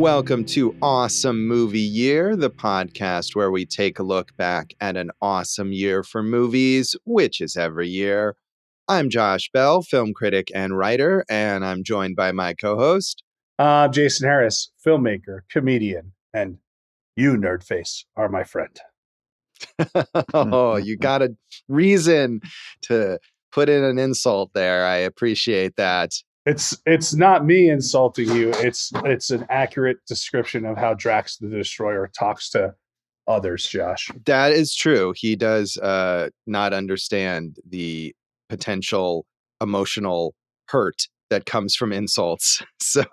Welcome to Awesome Movie Year, the podcast where we take a look back at an awesome year for movies, which is every year. I'm Josh Bell, film critic and writer, and I'm joined by my co-host. Jason Harris, filmmaker, comedian, and you, Nerdface, are my friend. Oh, you got a reason to put in an insult there. I appreciate that. It's not me insulting you. It's an accurate description of how Drax the Destroyer talks to others, Josh. That is true. He does not understand the potential emotional hurt that comes from insults. So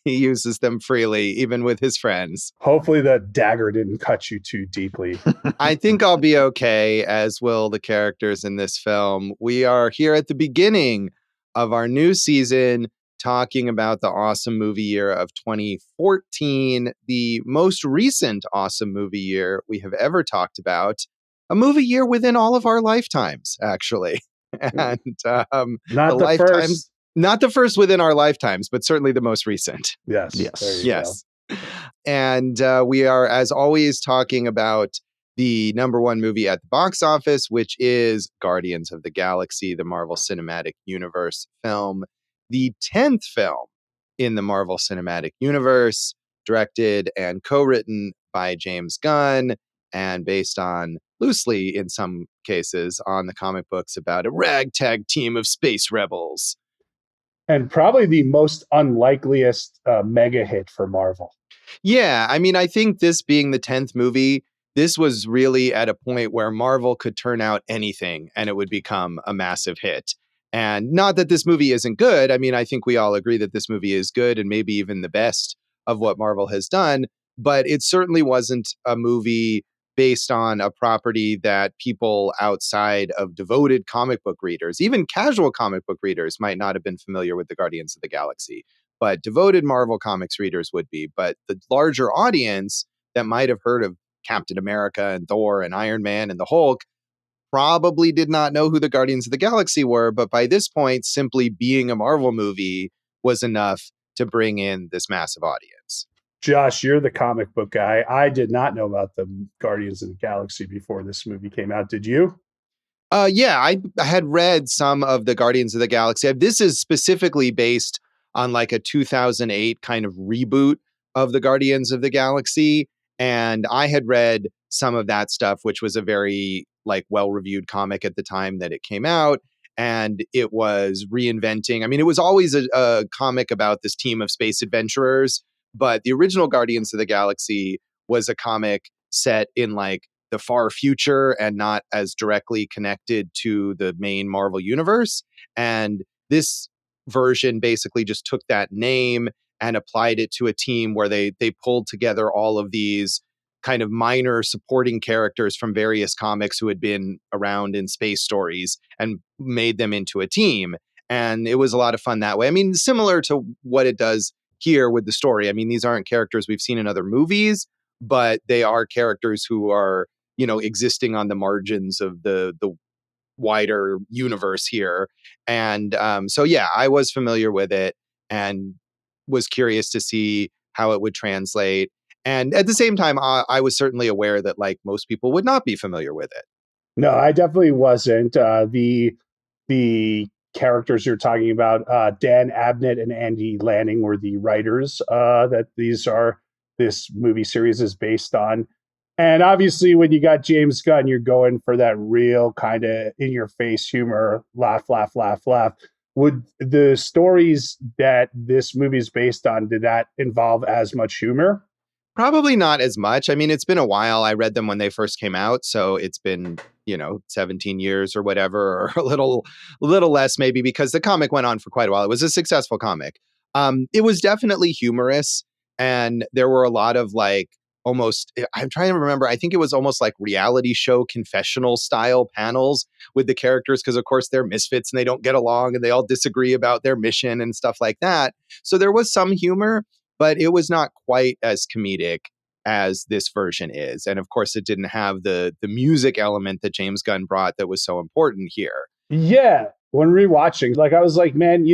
he uses them freely, even with his friends. Hopefully the dagger didn't cut you too deeply. I think I'll be okay, as will the characters in this film. We are here at the beginning of our new season talking about the awesome movie year of 2014, the most recent awesome movie year we have ever talked about, a movie year within all of our lifetimes, actually. And Not the first. Not the first within our lifetimes, but certainly the most recent. Yes. And we are, as always, talking about the number one movie at the box office, which is Guardians of the Galaxy, the Marvel Cinematic Universe film, the 10th film in the Marvel Cinematic Universe, directed and co-written by James Gunn, and based on, loosely in some cases, on the comic books about a ragtag team of space rebels. And probably the most unlikeliest mega hit for Marvel. Yeah, I mean, I think this being the 10th movie, this was really at a point where Marvel could turn out anything and it would become a massive hit. And not that this movie isn't good. I mean, I think we all agree that this movie is good and maybe even the best of what Marvel has done. But it certainly wasn't a movie based on a property that people outside of devoted comic book readers, even casual comic book readers, might not have been familiar with the Guardians of the Galaxy. But devoted Marvel Comics readers would be. But the larger audience that might have heard of Captain America and Thor and Iron Man and the Hulk probably did not know who the Guardians of the Galaxy were. But by this point, simply being a Marvel movie was enough to bring in this massive audience. Josh, you're the comic book guy. I did not know about the Guardians of the Galaxy before this movie came out. Did you? Yeah, I had read some of the Guardians of the Galaxy. This is specifically based on like a 2008 kind of reboot of the Guardians of the Galaxy. And I had read some of that stuff, which was a very like well-reviewed comic at the time that it came out. And it was reinventing. I mean, it was always a comic about this team of space adventurers. But the original Guardians of the Galaxy was a comic set in like the far future and not as directly connected to the main Marvel universe. And this version basically just took that name and applied it to a team where they pulled together all of these kind of minor supporting characters from various comics who had been around in space stories and made them into a team. And it was a lot of fun that way. I mean, similar to what it does here with the story. I mean, these aren't characters we've seen in other movies, but they are characters who are, you know, existing on the margins of the wider universe here. And so, yeah, I was familiar with it and was curious to see how it would translate. And at the same time, I was certainly aware that like most people would not be familiar with it. No, I definitely wasn't. The characters you're talking about, Dan Abnett and Andy Lanning, were the writers that this movie series is based on. And obviously, when you got James Gunn, you're going for that real kind of in-your-face humor, laugh, laugh, laugh, laugh. Would the stories that this movie is based on, did that involve as much humor? Probably not as much. I mean, it's been a while. I read them when they first came out, so it's been, 17 years or whatever, or a little less maybe, because the comic went on for quite a while. It was a successful comic. It was definitely humorous, and there were a lot of like almost, I'm trying to remember, I think it was almost like reality show confessional style panels with the characters, because of course they're misfits and they don't get along and they all disagree about their mission and stuff like that. So there was some humor, but it was not quite as comedic as this version is. And of course, it didn't have the music element that James Gunn brought that was so important here. Yeah. When rewatching, like I was like, man,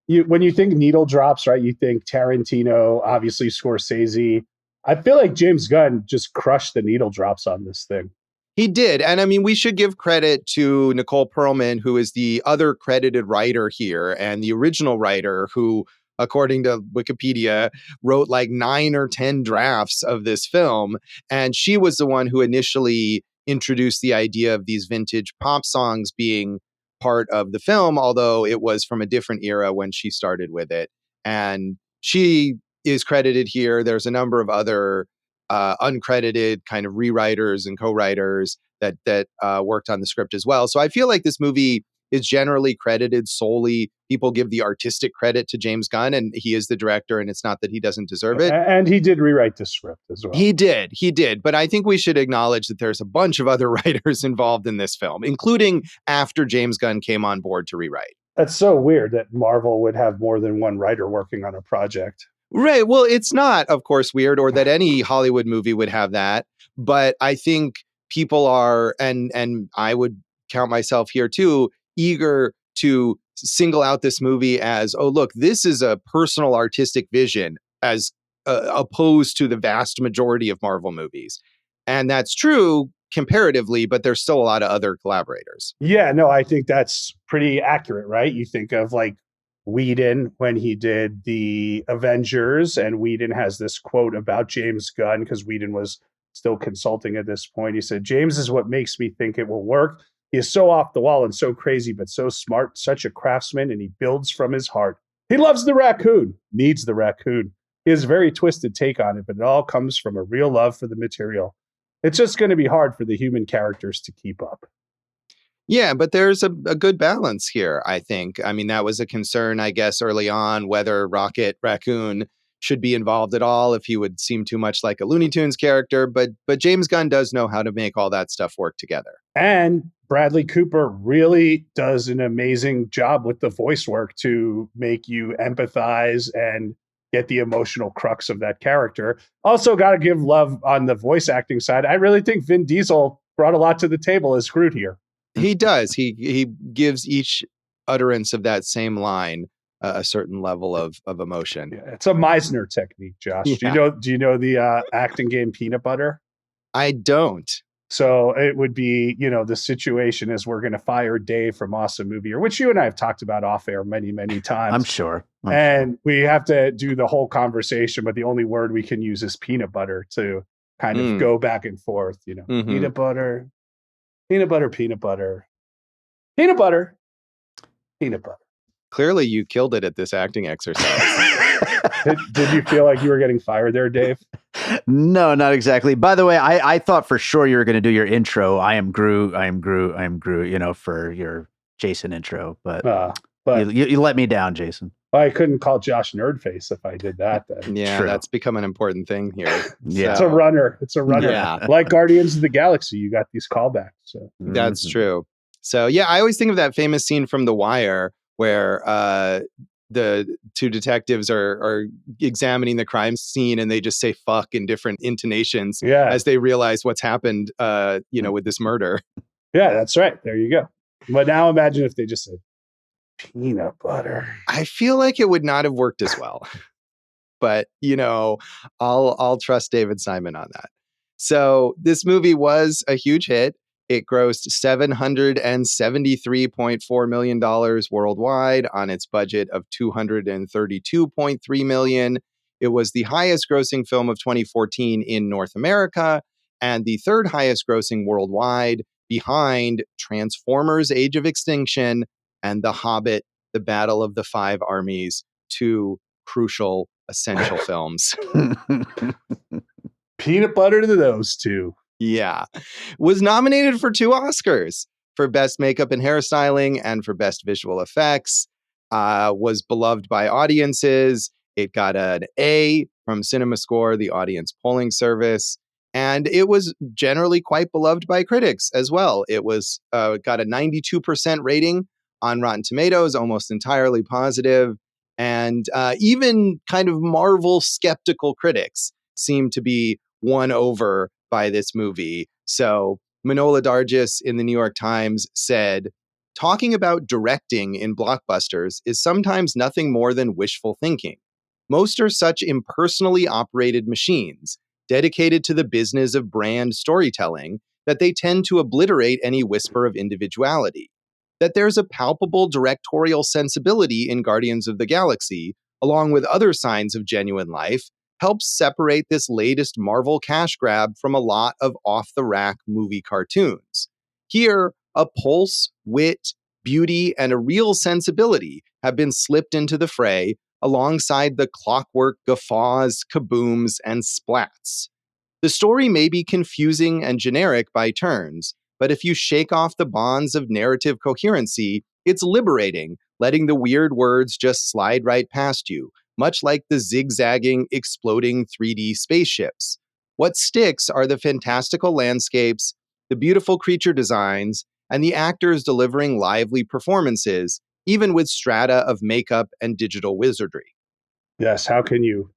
when you think needle drops, right? You think Tarantino, obviously Scorsese. I feel like James Gunn just crushed the needle drops on this thing. He did. And I mean, we should give credit to Nicole Perlman, who is the other credited writer here and the original writer who, according to Wikipedia, wrote like 9 or 10 drafts of this film. And she was the one who initially introduced the idea of these vintage pop songs being part of the film, although it was from a different era when she started with it. And she is credited here. There's a number of other uncredited kind of rewriters and co-writers that worked on the script as well. So I feel like this movie is generally credited solely. People give the artistic credit to James Gunn, and he is the director, and it's not that he doesn't deserve it. And he did rewrite the script as well. He did. But I think we should acknowledge that there's a bunch of other writers involved in this film, including after James Gunn came on board to rewrite. That's so weird that Marvel would have more than one writer working on a project. Right. Well, it's not, of course, weird, or that any Hollywood movie would have that. But I think people are, and I would count myself here too, eager to single out this movie as, oh, look, this is a personal artistic vision as opposed to the vast majority of Marvel movies. And that's true comparatively, but there's still a lot of other collaborators. Yeah, no, I think that's pretty accurate, right? You think of like Whedon when he did the Avengers, and Whedon has this quote about James Gunn because Whedon was still consulting at this point. He said, "James is what makes me think it will work. He is so off the wall and so crazy, but so smart, such a craftsman, and he builds from his heart. He loves the raccoon, needs the raccoon. He has a very twisted take on it, but it all comes from a real love for the material. It's just going to be hard for the human characters to keep up." Yeah, but there's a good balance here, I think. I mean, that was a concern, I guess, early on, whether Rocket Raccoon should be involved at all, if he would seem too much like a Looney Tunes character. But James Gunn does know how to make all that stuff work together. And Bradley Cooper really does an amazing job with the voice work to make you empathize and get the emotional crux of that character. Also, got to give love on the voice acting side. I really think Vin Diesel brought a lot to the table as Groot here. He does. He gives each utterance of that same line a certain level of emotion. Yeah, it's a Meisner technique, Josh. Yeah. Do you know the acting game Peanut Butter? I don't. So it would be, the situation is we're going to fire Dave from Awesome Movie, which you and I have talked about off air many, many times. I'm sure. We have to do the whole conversation, but the only word we can use is peanut butter to kind of go back and forth, Mm-hmm. Peanut butter, peanut butter, peanut butter, peanut butter, peanut butter. Clearly, you killed it at this acting exercise. Did you feel like you were getting fired there, Dave? No, not exactly. By the way, I thought for sure you were going to do your intro. I am Groot, for your Jason intro, but you let me down, Jason. I couldn't call Josh Nerdface if I did that. Then. Yeah, True. That's become an important thing here. Yeah. It's a runner. Yeah. Like Guardians of the Galaxy, you got these callbacks. So. That's true. So yeah, I always think of that famous scene from The Wire where the two detectives are examining the crime scene and they just say fuck in different intonations as they realize what's happened with this murder. Yeah, that's right. There you go. But now imagine if they just said peanut butter. I feel like it would not have worked as well. But I'll trust David Simon on that. So this movie was a huge hit. It grossed $773.4 million worldwide on its budget of $232.3 million. It was the highest grossing film of 2014 in North America and the third highest grossing worldwide, behind Transformers: Age of Extinction and The Hobbit: The Battle of the Five Armies, two crucial, essential films. Peanut butter to those two. Yeah. Was nominated for 2 Oscars, for Best Makeup and Hairstyling and for Best Visual Effects. Was beloved by audiences. It got an A from CinemaScore, the audience polling service. And it was generally quite beloved by critics as well. It was got a 92% rating on Rotten Tomatoes, almost entirely positive. And even kind of Marvel skeptical critics seem to be won over by this movie. So Manohla Dargis in the New York Times said, talking about directing in blockbusters is sometimes nothing more than wishful thinking. Most are such impersonally operated machines, dedicated to the business of brand storytelling, that they tend to obliterate any whisper of individuality. That there's a palpable directorial sensibility in Guardians of the Galaxy, along with other signs of genuine life, helps separate this latest Marvel cash grab from a lot of off-the-rack movie cartoons. Here, a pulse, wit, beauty, and a real sensibility have been slipped into the fray alongside the clockwork guffaws, kabooms, and splats. The story may be confusing and generic by turns, but if you shake off the bonds of narrative coherency, it's liberating, letting the weird words just slide right past you, much like the zigzagging, exploding 3D spaceships. What sticks are the fantastical landscapes, the beautiful creature designs, and the actors delivering lively performances, even with strata of makeup and digital wizardry. Yes, how can you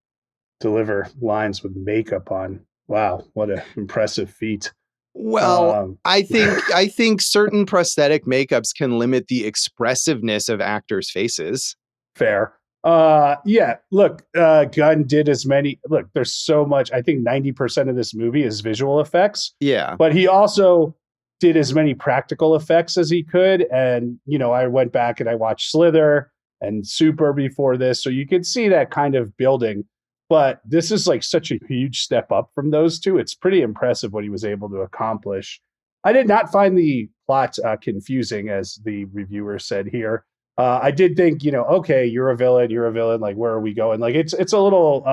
deliver lines with makeup on? Wow, what an impressive feat. Well, I think certain prosthetic makeups can limit the expressiveness of actors' faces. Fair. Yeah, look, Gunn did as many. Look, there's so much. I think 90% of this movie is visual effects. Yeah. But he also did as many practical effects as he could. And, I went back and I watched Slither and Super before this. So you could see that kind of building. But this is like such a huge step up from those two. It's pretty impressive what he was able to accomplish. I did not find the plot confusing, as the reviewer said here. I did think, okay, you're a villain. Like, where are we going? Like, it's a little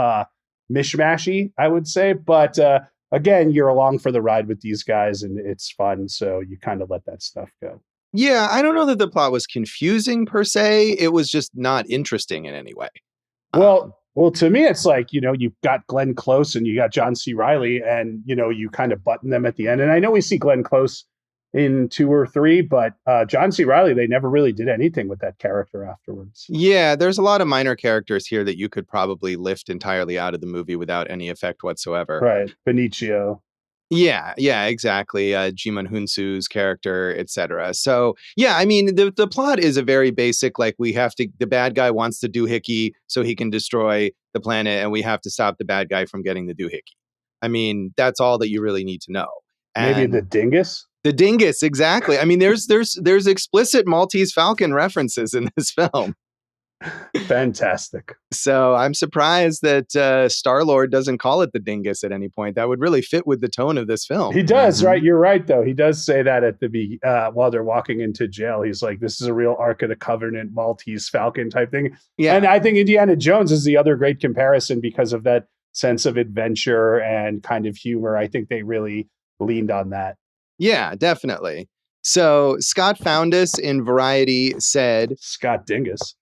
mishmashy, I would say. But again, you're along for the ride with these guys and it's fun. So you kind of let that stuff go. Yeah, I don't know that the plot was confusing per se. It was just not interesting in any way. Well, to me, it's like, you've got Glenn Close and you got John C. Reilly and, you kind of button them at the end. And I know we see Glenn Close in 2 or 3, but John C. Reilly, they never really did anything with that character afterwards. Yeah, there's a lot of minor characters here that you could probably lift entirely out of the movie without any effect whatsoever. Right. Benicio. Yeah, exactly. Jimon Hunsu's character, etc. So, yeah, I mean, the plot is a very basic, like, the bad guy wants the doohickey so he can destroy the planet, and we have to stop the bad guy from getting the doohickey. I mean, that's all that you really need to know. And maybe the dingus? The dingus, exactly. I mean, there's explicit Maltese Falcon references in this film. Fantastic. So I'm surprised that Star-Lord doesn't call it the dingus at any point. That would really fit with the tone of this film. He does, right? You're right, though. He does say that at while they're walking into jail. He's like, this is a real Ark of the Covenant Maltese Falcon type thing. Yeah. And I think Indiana Jones is the other great comparison because of that sense of adventure and kind of humor. I think they really leaned on that. Yeah, definitely. So Scott Foundas in Variety said, Scott Dingus.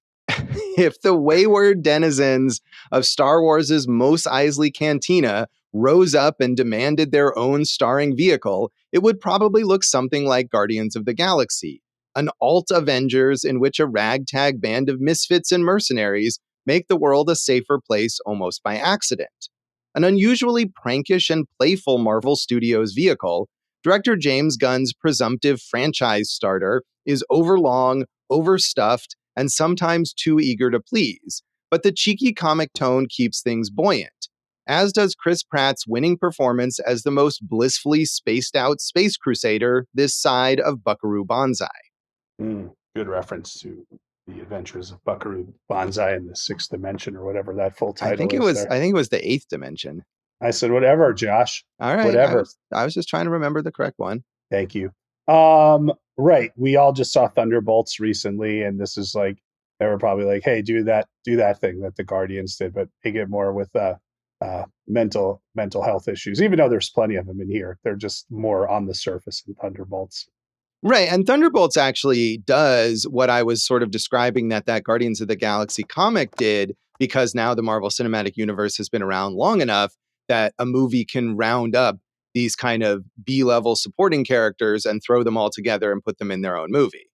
If the wayward denizens of Star Wars' Mos Eisley Cantina rose up and demanded their own starring vehicle, it would probably look something like Guardians of the Galaxy, an alt-Avengers in which a ragtag band of misfits and mercenaries make the world a safer place almost by accident. An unusually prankish and playful Marvel Studios vehicle, director James Gunn's presumptive franchise starter is overlong, overstuffed, and sometimes too eager to please, but the cheeky comic tone keeps things buoyant, as does Chris Pratt's winning performance as the most blissfully spaced-out space crusader this side of Buckaroo Banzai. Good reference to the adventures of Buckaroo Banzai in the 6th dimension, or whatever that full title I think it was the 8th dimension. I said, whatever, Josh. All right. Whatever. I was just trying to remember the correct one. Thank you. Right. We all just saw Thunderbolts recently, and this is like, they were probably like, hey, do that thing that the Guardians did, but they get more with mental health issues, even though there's plenty of them in here. They're just more on the surface in Thunderbolts. Right. And Thunderbolts actually does what I was sort of describing that Guardians of the Galaxy comic did, because now the Marvel Cinematic Universe has been around long enough that a movie can round up these kind of B-level supporting characters and throw them all together and put them in their own movie.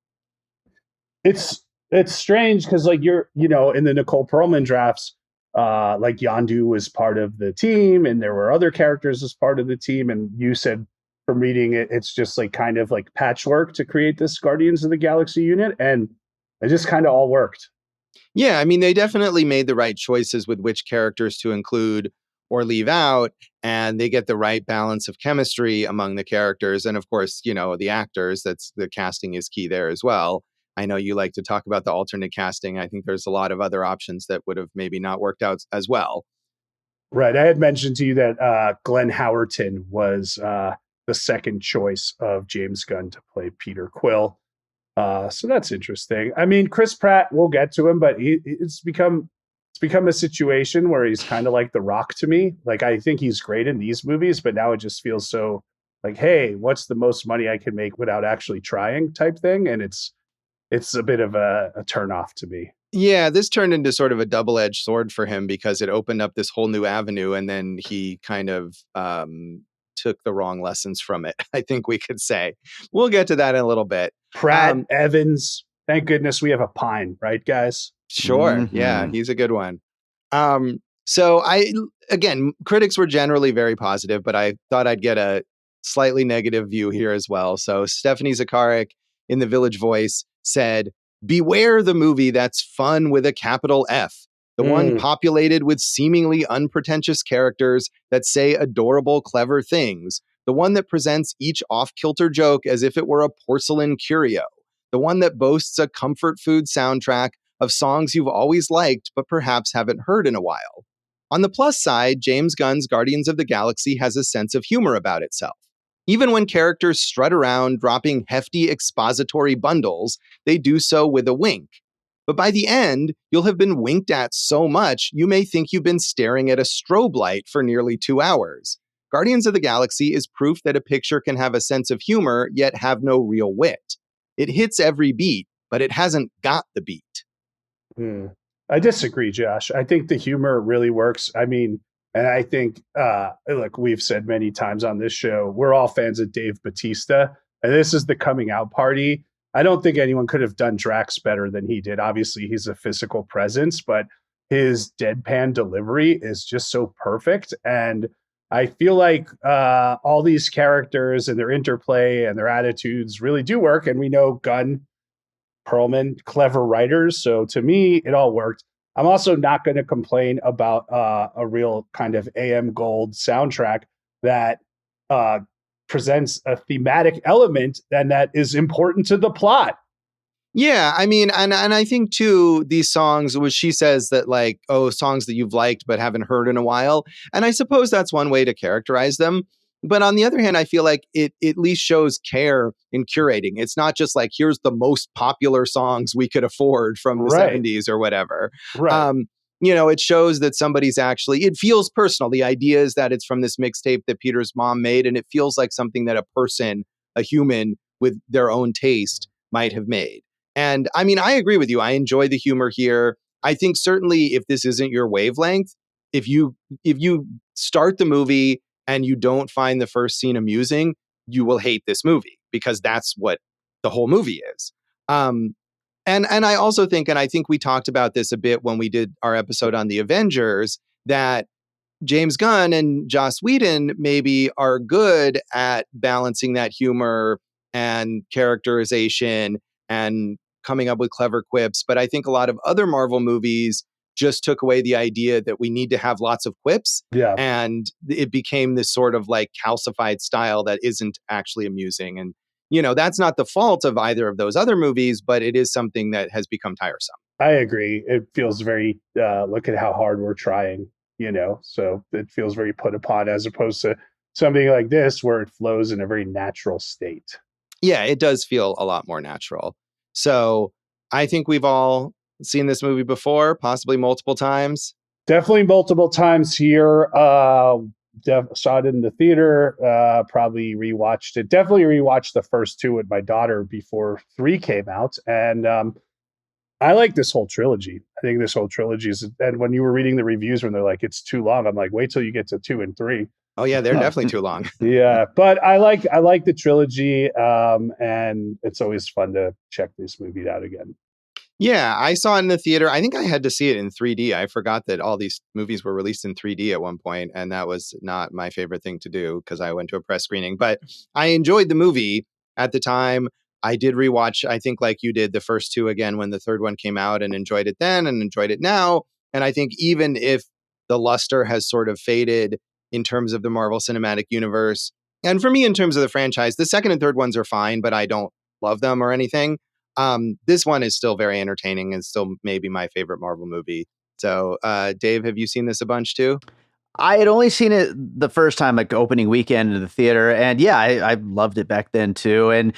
It's strange because, like, in the Nicole Perlman drafts, like Yondu was part of the team and there were other characters as part of the team. And you said from reading it, it's just like kind of like patchwork to create this Guardians of the Galaxy unit, and it just kind of all worked. Yeah, I mean, they definitely made the right choices with which characters to include or leave out, and they get the right balance of chemistry among the characters. And of course, the actors, that's the casting is key there as well. I know you like to talk about the alternate casting. I think there's a lot of other options that would have maybe not worked out as well. Right. I had mentioned to you that Glenn Howerton was the second choice of James Gunn to play Peter Quill. So that's interesting. I mean, Chris Pratt, we'll get to him, but it's become a situation where he's kind of like The Rock to me. Like, I think he's great in these movies, but now it just feels so like, hey, what's the most money I can make without actually trying type thing. And it's a bit of a turnoff to me. Yeah, this turned into sort of a double-edged sword for him because it opened up this whole new avenue, and then he kind of took the wrong lessons from it, I think we could say. We'll get to that in a little bit. Pratt, Evans, thank goodness we have a Pine, right, guys? Sure. Mm-hmm. Yeah, he's a good one. So again, critics were generally very positive, but I thought I'd get a slightly negative view here as well. So Stephanie Zacharek in The Village Voice said, "Beware the movie that's fun with a capital F. The one populated with seemingly unpretentious characters that say adorable, clever things. The one that presents each off-kilter joke as if it were a porcelain curio. The one that boasts a comfort food soundtrack of songs you've always liked but perhaps haven't heard in a while. On the plus side, James Gunn's Guardians of the Galaxy has a sense of humor about itself. Even when characters strut around dropping hefty expository bundles, they do so with a wink. But by the end, you'll have been winked at so much, you may think you've been staring at a strobe light for nearly 2 hours. Guardians of the Galaxy is proof that a picture can have a sense of humor, yet have no real wit. It hits every beat, but it hasn't got the beat." I disagree, Josh. I think the humor really works. I mean, and I think, look, we've said many times on this show, we're all fans of Dave Bautista, and this is the coming out party. I don't think anyone could have done Drax better than he did. Obviously, he's a physical presence, but his deadpan delivery is just so perfect. And I feel like all these characters and their interplay and their attitudes really do work. And we know Gunn, Perlman, clever writers. So to me, it all worked. I'm also not going to complain about a real kind of AM Gold soundtrack that presents a thematic element and that is important to the plot. Yeah, I mean, and I think too, these songs, which she says that like, oh, songs that you've liked but haven't heard in a while. And I suppose that's one way to characterize them. But on the other hand, I feel like it at least shows care in curating. It's not just like, here's the most popular songs we could afford from the 70s or whatever. Right. It shows that somebody's actually, it feels personal. The idea is that it's from this mixtape that Peter's mom made, and it feels like something that a person, a human with their own taste might have made. And I mean, I agree with you. I enjoy the humor here. I think certainly if this isn't your wavelength, if you start the movie and you don't find the first scene amusing, you will hate this movie because that's what the whole movie is. And I also think, and I think we talked about this a bit when we did our episode on the Avengers, that James Gunn and Joss Whedon maybe are good at balancing that humor and characterization and coming up with clever quips. But I think a lot of other Marvel movies just took away the idea that we need to have lots of quips. Yeah. And it became this sort of like calcified style that isn't actually amusing. And, that's not the fault of either of those other movies, but it is something that has become tiresome. I agree. It feels very, look at how hard we're trying, so it feels very put upon as opposed to something like this where it flows in a very natural state. Yeah, it does feel a lot more natural. So I think we've all seen this movie before, possibly multiple times. Definitely multiple times here. Saw it in the theater, probably rewatched it. Definitely rewatched the first two with my daughter before 3 came out. And I like this whole trilogy. I think this whole trilogy is, and when you were reading the reviews when they're like, it's too long, I'm like, wait till you get to 2 and 3. Oh yeah, they're definitely too long. Yeah, but I like the trilogy, and it's always fun to check this movie out again. Yeah, I saw it in the theater. I think I had to see it in 3D. I forgot that all these movies were released in 3D at one point, and that was not my favorite thing to do because I went to a press screening. But I enjoyed the movie at the time. I did rewatch, I think, like you did, the first two again when the third one came out, and enjoyed it then and enjoyed it now. And I think even if the luster has sort of faded in terms of the Marvel Cinematic Universe, and for me, in terms of the franchise, the second and third ones are fine, but I don't love them or anything. This one is still very entertaining and still maybe my favorite Marvel movie. So, Dave, have you seen this a bunch too? I had only seen it the first time, like opening weekend in the theater, and yeah, I loved it back then too. And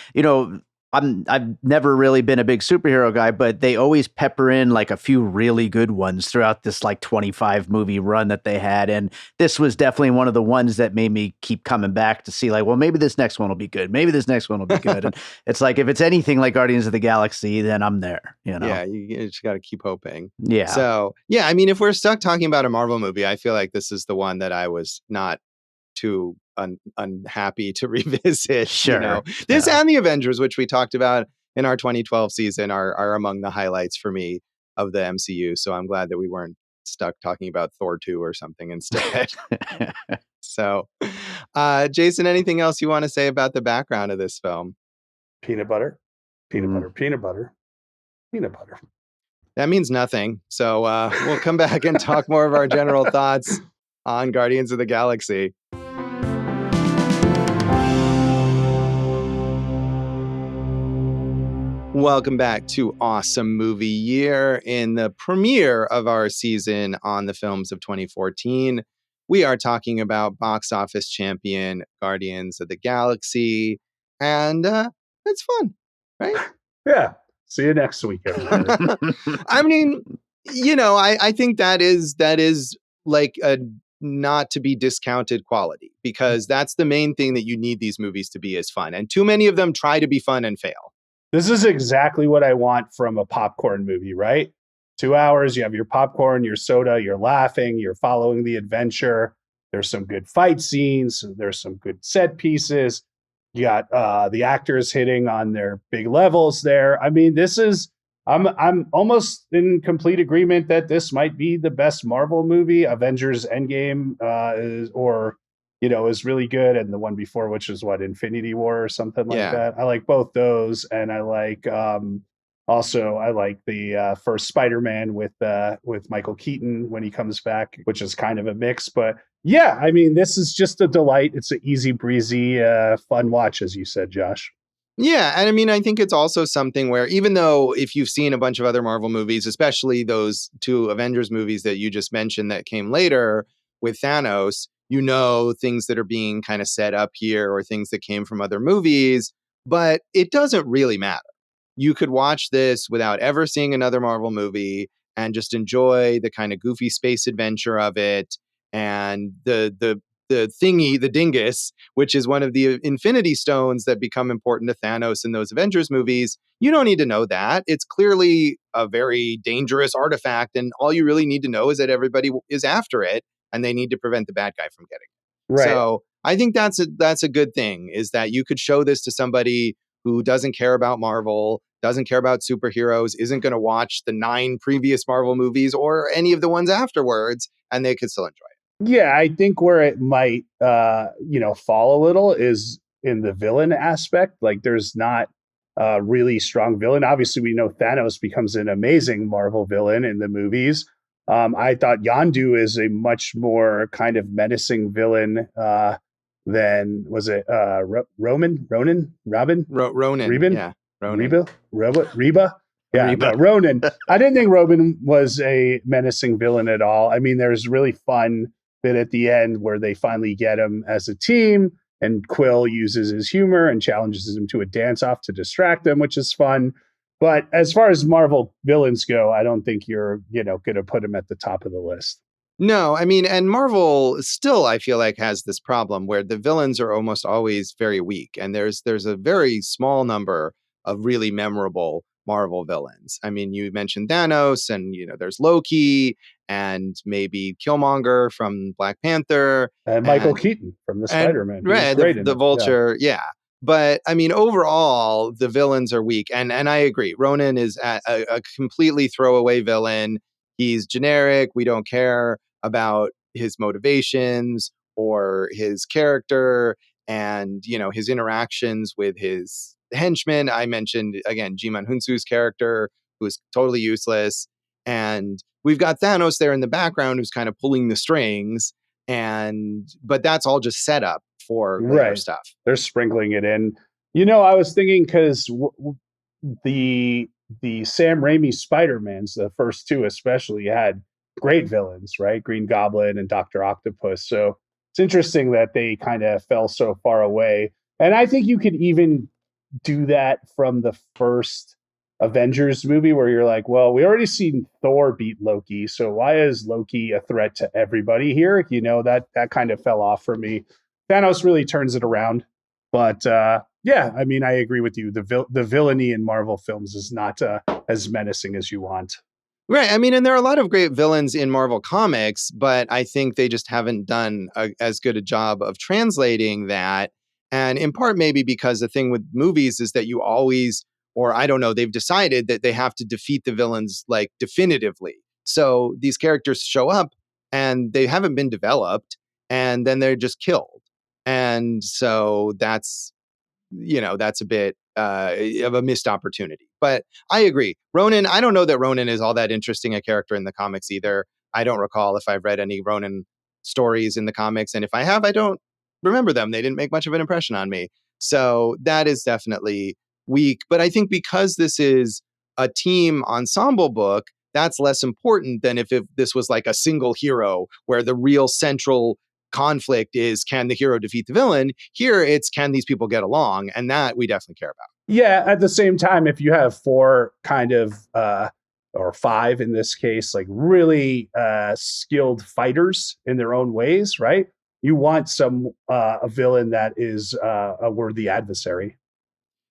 I've never really been a big superhero guy, but they always pepper in like a few really good ones throughout this like 25 movie run that they had. And this was definitely one of the ones that made me keep coming back to see like, well, maybe this next one will be good. Maybe this next one will be good. And it's like, if it's anything like Guardians of the Galaxy, then I'm there, Yeah, you just got to keep hoping. Yeah. So, yeah, I mean, if we're stuck talking about a Marvel movie, I feel like this is the one that I was not too unhappy to revisit. Sure. This and the Avengers, which we talked about in our 2012 season, are among the highlights for me of the MCU. So I'm glad that we weren't stuck talking about Thor 2 or something instead. So, Jason, anything else you want to say about the background of this film? Peanut butter, peanut butter, peanut butter, peanut butter. That means nothing. So we'll come back and talk more of our general thoughts on Guardians of the Galaxy. Welcome back to Awesome Movie Year. In the premiere of our season on the films of 2014, we are talking about box office champion Guardians of the Galaxy. And it's fun, right? Yeah. See you next week, everybody. I mean, I think that is like a not to be discounted quality, because that's the main thing that you need these movies to be, is fun. And too many of them try to be fun and fail. This is exactly what I want from a popcorn movie, right? 2 hours, you have your popcorn, your soda, you're laughing, you're following the adventure. There's some good fight scenes. There's some good set pieces. You got the actors hitting on their big levels there. I mean, I'm almost in complete agreement that this might be the best Marvel movie. Avengers Endgame is really good, and the one before, which is Infinity War or something like that. I like both those, and I like I like the first Spider-Man with Michael Keaton when he comes back, which is kind of a mix. But yeah, I mean, this is just a delight. It's an easy breezy, fun watch, as you said, Josh. Yeah, and I mean, I think it's also something where, even though if you've seen a bunch of other Marvel movies, especially those two Avengers movies that you just mentioned that came later with Thanos, things that are being kind of set up here or things that came from other movies, but it doesn't really matter. You could watch this without ever seeing another Marvel movie and just enjoy the kind of goofy space adventure of it, and the thingy, the dingus, which is one of the Infinity Stones that become important to Thanos in those Avengers movies. You don't need to know that. It's clearly a very dangerous artifact, and all you really need to know is that everybody is after it, and they need to prevent the bad guy from getting it. Right. So I think that's a good thing, is that you could show this to somebody who doesn't care about Marvel, doesn't care about superheroes, isn't going to watch the 9 previous Marvel movies or any of the ones afterwards, and they could still enjoy it. Yeah, I think where it might, fall a little is in the villain aspect. Like, there's not a really strong villain. Obviously, we know Thanos becomes an amazing Marvel villain in the movies. I thought Yondu is a much more kind of menacing villain than, was it Ronan? Ronan. Reben? Yeah. Ronan. Reba? Yeah, no, Ronan. I didn't think Ronan was a menacing villain at all. I mean, there's really fun bit at the end where they finally get him as a team, and Quill uses his humor and challenges him to a dance-off to distract them, which is fun. But as far as Marvel villains go, I don't think you're, going to put him at the top of the list. No, I mean, and Marvel still, I feel like, has this problem where the villains are almost always very weak, and there's a very small number of really memorable Marvel villains. I mean, you mentioned Thanos, and there's Loki, and maybe Killmonger from Black Panther, and Michael Keaton from the Spider-Man. Right, the Vulture, yeah. But I mean, overall, the villains are weak, and I agree. Ronan is a completely throwaway villain. He's generic. We don't care about his motivations or his character, and his interactions with his henchmen. I mentioned again Jiman Hunsu's character, who is totally useless, and we've got Thanos there in the background, who's kind of pulling the strings, but that's all just set up for later Right. stuff. They're sprinkling it in. I was thinking because the Sam Raimi Spider-Mans, the first two especially, had great villains, right? Green Goblin and Dr. Octopus. So it's interesting that they kind of fell so far away. And I think you could even do that from the first Avengers movie where you're like, well, we already seen Thor beat Loki, so why is Loki a threat to everybody here? That kind of fell off for me. Thanos really turns it around. But yeah, I mean, I agree with you. The villainy in Marvel films is not as menacing as you want. Right. I mean, and there are a lot of great villains in Marvel Comics, but I think they just haven't done as good a job of translating that. And in part, maybe because the thing with movies is that you always, or I don't know, they've decided that they have to defeat the villains like definitively. So these characters show up and they haven't been developed and then they're just killed. And so that's a bit of a missed opportunity. But I agree. Ronan, I don't know that Ronan is all that interesting a character in the comics either. I don't recall if I've read any Ronan stories in the comics. And if I have, I don't remember them. They didn't make much of an impression on me. So that is definitely weak. But I think because this is a team ensemble book, that's less important than if this was like a single hero where the real central conflict is, can the hero defeat the villain? Here it's, can these people get along? And that we definitely care about. Yeah, at the same time, if you have four kind of or five in this case, like really skilled fighters in their own ways, right? You want a villain that is a worthy adversary.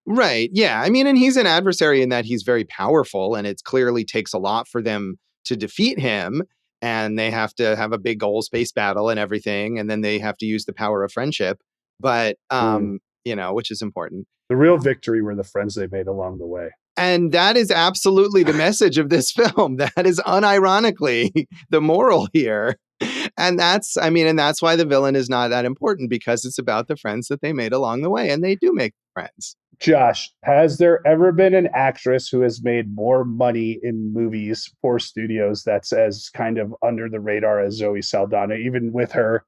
Right. Yeah. I mean, and he's an adversary in that he's very powerful, and it clearly takes a lot for them to defeat him. And they have to have a big goal space battle and everything. And then they have to use the power of friendship. But, which is important. The real victory were the friends they made along the way. And that is absolutely the message of this film. That is unironically the moral here. And that's why the villain is not that important, because it's about the friends that they made along the way. And they do make friends. Josh, has there ever been an actress who has made more money in movies for studios that's as kind of under the radar as Zoe Saldana, even with her,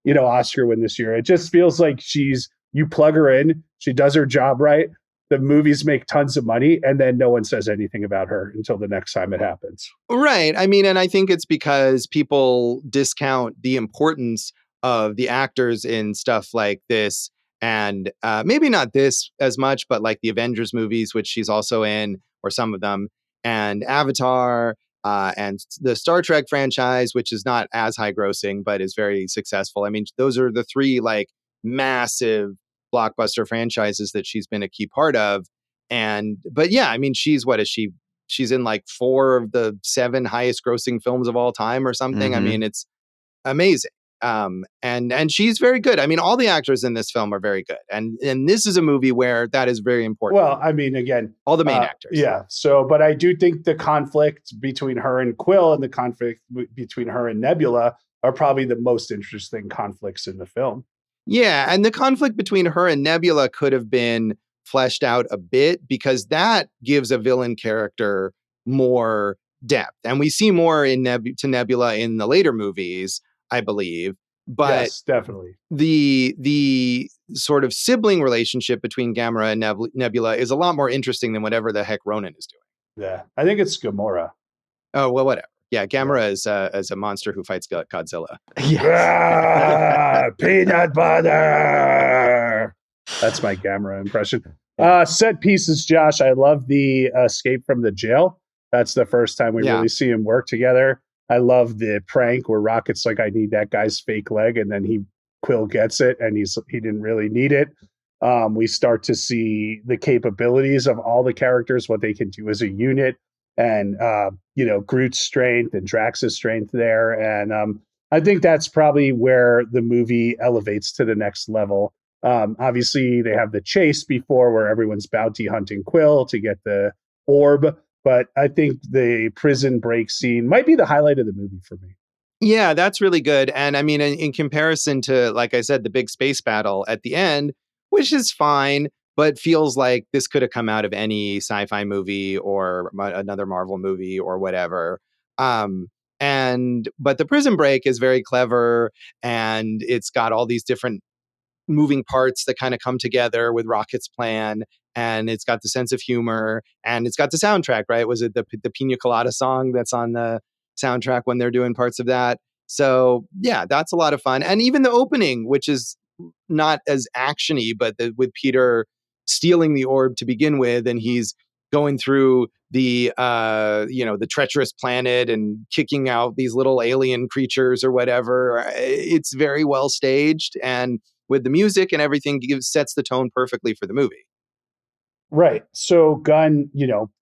Oscar win this year? It just feels like you plug her in, she does her job right, the movies make tons of money, and then no one says anything about her until the next time it happens. Right. I mean, and I think it's because people discount the importance of the actors in stuff like this. And maybe not this as much, but like the Avengers movies, which she's also in, or some of them, and Avatar, and the Star Trek franchise, which is not as high grossing, but is very successful. I mean, those are the three like massive blockbuster franchises that she's been a key part of. But yeah, I mean, she's in like 4 of the 7 highest grossing films of all time or something. Mm-hmm. I mean, it's amazing. And she's very good. I mean, all the actors in this film are very good. And this is a movie where that is very important. Well, I mean, again, all the main actors. Yeah. So, but I do think the conflict between her and Quill and the conflict between her and Nebula are probably the most interesting conflicts in the film. Yeah. And the conflict between her and Nebula could have been fleshed out a bit, because that gives a villain character more depth. And we see more to Nebula in the later movies, I believe. But yes, definitely. The sort of sibling relationship between Gamora and Nebula is a lot more interesting than whatever the heck Ronan is doing. Yeah, I think it's Gamora. Oh, well, whatever. Yeah, Gamora is a monster who fights Godzilla. Yes. Peanut butter. That's my Gamora impression. Set pieces, Josh. I love the escape from the jail. That's the first time we really see him work together. I love the prank where Rocket's like, I need that guy's fake leg, and then Quill gets it, and he didn't really need it. We start to see the capabilities of all the characters, what they can do as a unit, and Groot's strength and Drax's strength there. And I think that's probably where the movie elevates to the next level. Obviously, they have the chase before where everyone's bounty hunting Quill to get the orb. But I think the prison break scene might be the highlight of the movie for me. Yeah, that's really good. And I mean, in comparison to, like I said, the big space battle at the end, which is fine, but feels like this could have come out of any sci-fi movie or another Marvel movie or whatever. But the prison break is very clever, and it's got all these different moving parts that kind of come together with Rocket's plan, and it's got the sense of humor, and it's got the soundtrack, right? Was it the Pina Colada song that's on the soundtrack when they're doing parts of that? So yeah, that's a lot of fun. And even the opening, which is not as actiony, but with Peter stealing the orb to begin with, and he's going through the treacherous planet and kicking out these little alien creatures or whatever. It's very well staged, and with the music and everything, sets the tone perfectly for the movie. Right. So Gunn,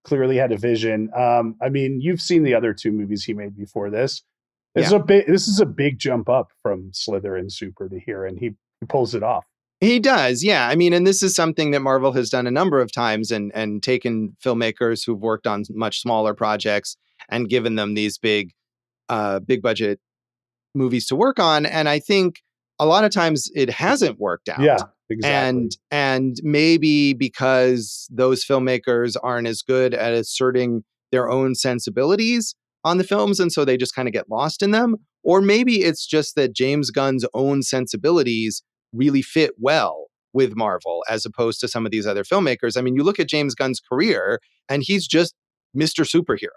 clearly had a vision. I mean, you've seen the other two movies he made before this. This is Yeah. a big jump up from Slither and Super to here, and he pulls it off. He does, yeah. I mean, and this is something that Marvel has done a number of times, and taken filmmakers who've worked on much smaller projects and given them these big budget movies to work on. And I think a lot of times it hasn't worked out. Yeah, exactly. And maybe because those filmmakers aren't as good at asserting their own sensibilities on the films, and so they just kind of get lost in them. Or maybe it's just that James Gunn's own sensibilities really fit well with Marvel as opposed to some of these other filmmakers. I mean, you look at James Gunn's career, and he's just Mr. Superhero.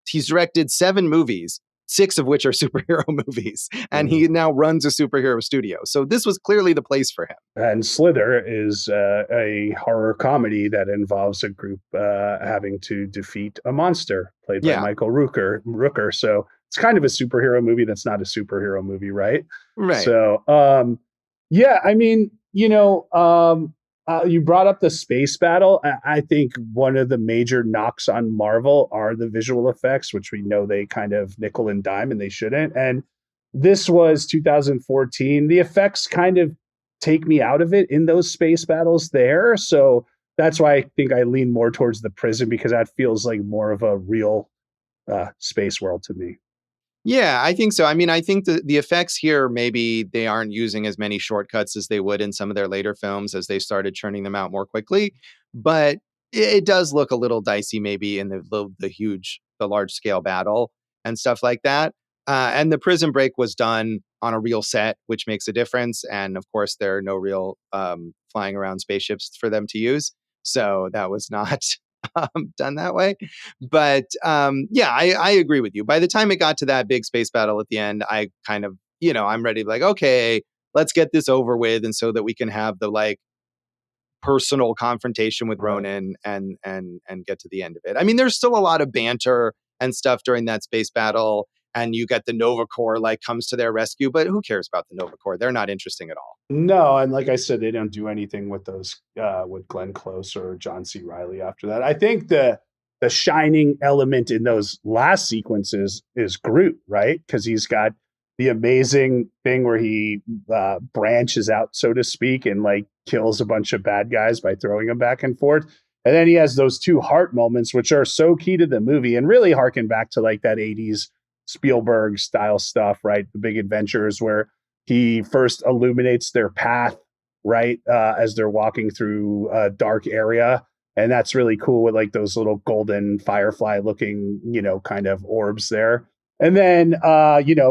He's directed 7 movies, 6 of which are superhero movies, and he now runs a superhero studio. So this was clearly the place for him. And Slither is a horror comedy that involves a group having to defeat a monster played by Michael Rooker. So it's kind of a superhero movie that's not a superhero movie, right? Right. So, yeah, I mean, you brought up the space battle. I think one of the major knocks on Marvel are the visual effects, which we know they kind of nickel and dime, and they shouldn't. And this was 2014. The effects kind of take me out of it in those space battles there. So that's why I think I lean more towards the prison, because that feels like more of a real space world to me. Yeah, I think so. I mean, I think the effects here, maybe they aren't using as many shortcuts as they would in some of their later films as they started churning them out more quickly. But it does look a little dicey, maybe in the large scale battle and stuff like that. And the prison break was done on a real set, which makes a difference. And of course, there are no real flying around spaceships for them to use. So that was not done that way. But yeah, I agree with you. By the time it got to that big space battle at the end, I kind of, I'm ready to be like, okay, let's get this over with. And so that we can have the like personal confrontation with Ronan and get to the end of it. I mean, there's still a lot of banter and stuff during that space battle. And you get the Nova Corps like comes to their rescue, but who cares about the Nova Corps? They're not interesting at all. No, and like I said, they don't do anything with those with Glenn Close or John C. Reilly after that. I think the shining element in those last sequences is Groot, right? Because he's got the amazing thing where he branches out, so to speak, and like kills a bunch of bad guys by throwing them back and forth. And then he has those 2 heart moments, which are so key to the movie and really harken back to like that 80s Spielberg style stuff, right? The Big Adventures, where he first illuminates their path, right, as they're walking through a dark area. And that's really cool with like those little golden firefly looking, kind of orbs there. And then,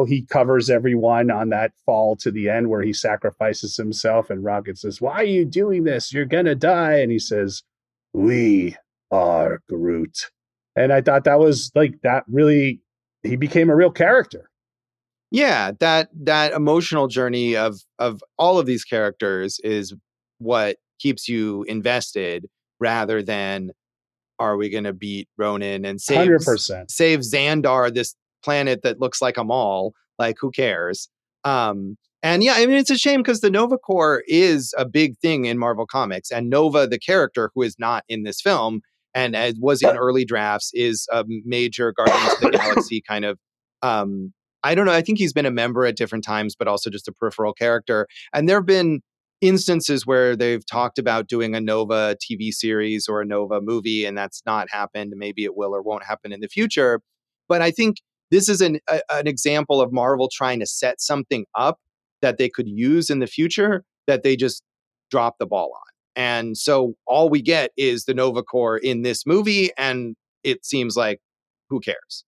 he covers everyone on that fall to the end where he sacrifices himself. And Rocket says, "Why are you doing this? You're going to die." And he says, "We are Groot." And I thought that was like, that really, he became a real character. Yeah, that emotional journey of all of these characters is what keeps you invested, rather than, are we going to beat Ronan and save 100%. save Xandar, this planet that looks like a mall? Like, who cares? And yeah, I mean, it's a shame because the Nova Corps is a big thing in Marvel Comics, and Nova, the character who is not in this film and as was in early drafts, is a major Guardians of the Galaxy kind of. I don't know. I think he's been a member at different times, but also just a peripheral character. And there have been instances where they've talked about doing a Nova TV series or a Nova movie, and that's not happened. Maybe it will or won't happen in the future. But I think this is an example of Marvel trying to set something up that they could use in the future that they just dropped the ball on. And so all we get is the Nova Corps in this movie, and it seems like, who cares?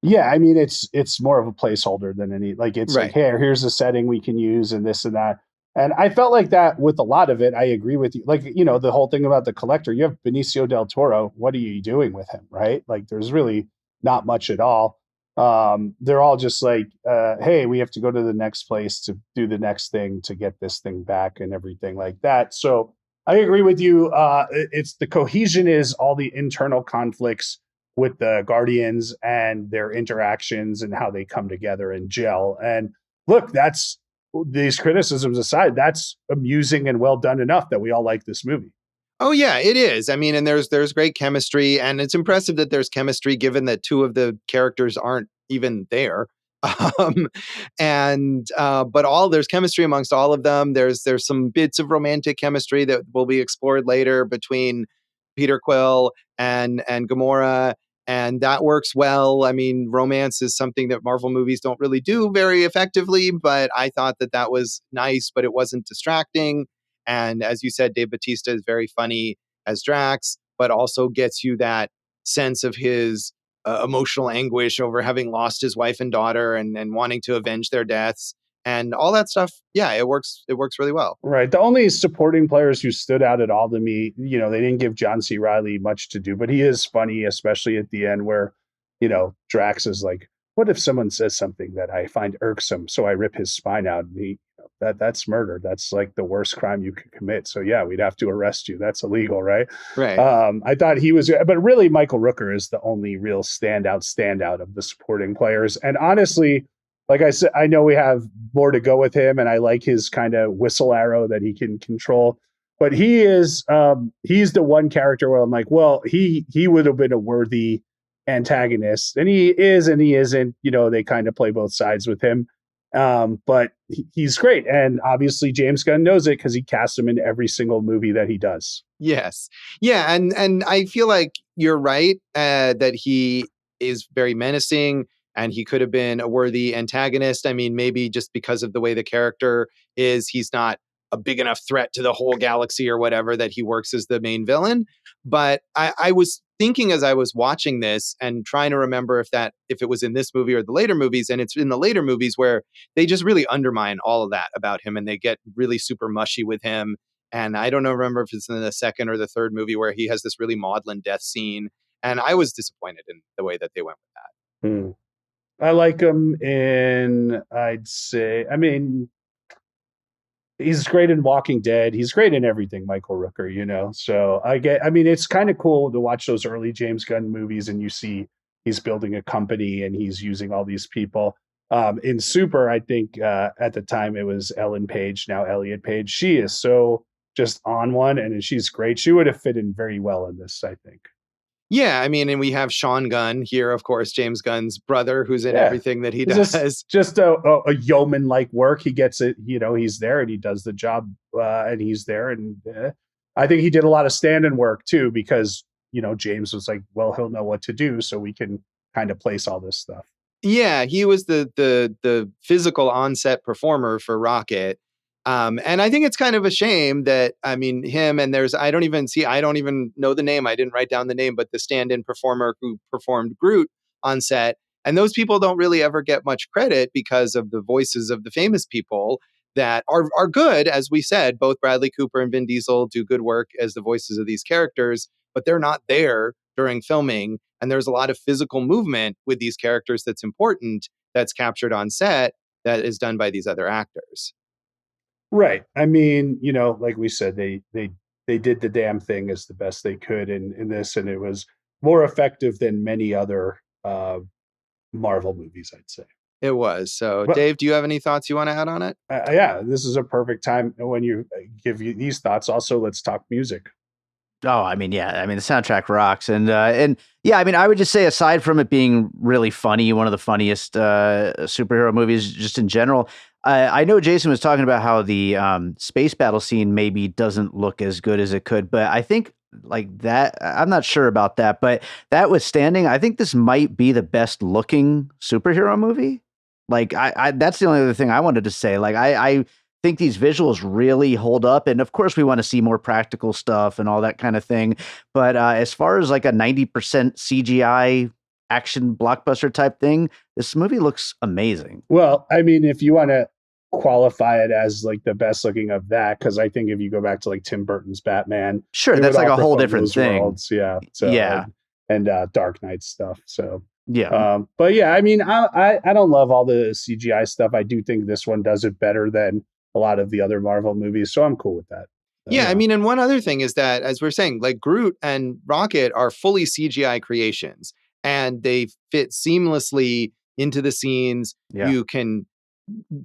Yeah, I mean it's more of a placeholder than any, like, it's like, Right. hey, here's a setting we can use and this and that. And I felt like that with a lot of it. I agree with you. Like, the whole thing about the Collector, you have Benicio del Toro. What are you doing with him, right? Like, there's really not much at all. They're all just like, hey, we have to go to the next place to do the next thing to get this thing back and everything like that. So I agree with you. It's the cohesion is all the internal conflicts with the Guardians and their interactions and how they come together and gel. And look, that's, these criticisms aside, that's amusing and well done enough that we all like this movie. Oh yeah, it is. I mean, and there's great chemistry, and it's impressive that there's chemistry given that two of the characters aren't even there. Um, and but there's chemistry amongst all of them. There's some bits of romantic chemistry that will be explored later between Peter Quill and Gamora, and that works well. I mean, romance is something that Marvel movies don't really do very effectively, but I thought that was nice, but it wasn't distracting. And as you said, Dave Bautista is very funny as Drax, but also gets you that sense of his emotional anguish over having lost his wife and daughter and wanting to avenge their deaths and all that stuff. Yeah, it works. It works really well. Right. The only supporting players who stood out at all to me, they didn't give John C. Reilly much to do, but he is funny, especially at the end where, Drax is like, what if someone says something that I find irksome, so I rip his spine out? And that's murder. That's like the worst crime you could commit. So yeah, we'd have to arrest you. That's illegal, right? Right. I thought he was, but really Michael Rooker is the only real standout of the supporting players. And honestly, like I said, I know we have more to go with him, and I like his kind of whistle arrow that he can control. But he's the one character where I'm like, well, he would have been a worthy antagonist, and he is, and he isn't. They kind of play both sides with him. But he's great, and obviously James Gunn knows it because he casts him in every single movie that he does. Yes, yeah, and I feel like you're right that he is very menacing, and he could have been a worthy antagonist. I mean, maybe just because of the way the character is, he's not a big enough threat to the whole galaxy or whatever that he works as the main villain. But I was thinking as I was watching this and trying to remember if it was in this movie or the later movies, and it's in the later movies where they just really undermine all of that about him and they get really super mushy with him. And I don't know, remember if it's in the second or the third movie where he has this really maudlin death scene. And I was disappointed in the way that they went with that. I like him in, I'd say, I mean, he's great in Walking Dead. He's great in everything, Michael Rooker, So it's kind of cool to watch those early James Gunn movies and you see he's building a company and he's using all these people. In Super, I think at the time it was Ellen Page, now Elliot Page. She is so just on one and she's great. She would have fit in very well in this, I think. Yeah, I mean, and we have Sean Gunn here, of course, James Gunn's brother, who's in everything that he does. Just a yeoman-like work. He gets it, he's there and he does the job and he's there. And I think he did a lot of stand-in work too, because, James was like, well, he'll know what to do so we can kind of place all this stuff. Yeah, he was the physical on-set performer for Rocket. And I think it's kind of a shame that, I mean, him and I don't even know the name. I didn't write down the name, but the stand-in performer who performed Groot on set. And those people don't really ever get much credit because of the voices of the famous people that are good. As we said, both Bradley Cooper and Vin Diesel do good work as the voices of these characters, but they're not there during filming. And there's a lot of physical movement with these characters that's important, that's captured on set, that is done by these other actors. Right. I mean, like we said, they did the damn thing as the best they could in this, and it was more effective than many other Marvel movies, I'd say. It was. So, Dave, do you have any thoughts you want to add on it? Yeah, this is a perfect time when you give you these thoughts. Also, let's talk music. Oh, I mean, yeah. I mean, the soundtrack rocks. And yeah, I mean, I would just say, aside from it being really funny, one of the funniest superhero movies just in general, I know Jason was talking about how the space battle scene maybe doesn't look as good as it could, but I think like that, I'm not sure about that, but that withstanding, I think this might be the best looking superhero movie. Like I that's the only other thing I wanted to say. Like I think these visuals really hold up. And of course we want to see more practical stuff and all that kind of thing. But as far as like a 90% CGI action blockbuster type thing, this movie looks amazing. Well, I mean, if you want to qualify it as like the best looking of that, because I think if you go back to like Tim Burton's Batman, sure, it that's would like a offer whole from different those thing. worlds. Yeah. So, Yeah. And Dark Knight stuff. So Yeah. but yeah, I mean, I don't love all the CGI stuff. I do think this one does it better than a lot of the other Marvel movies, so I'm cool with that. Yeah, I mean, and one other thing is that, as we're saying, like Groot and Rocket are fully CGI creations, and they fit seamlessly into the scenes. Yeah. You can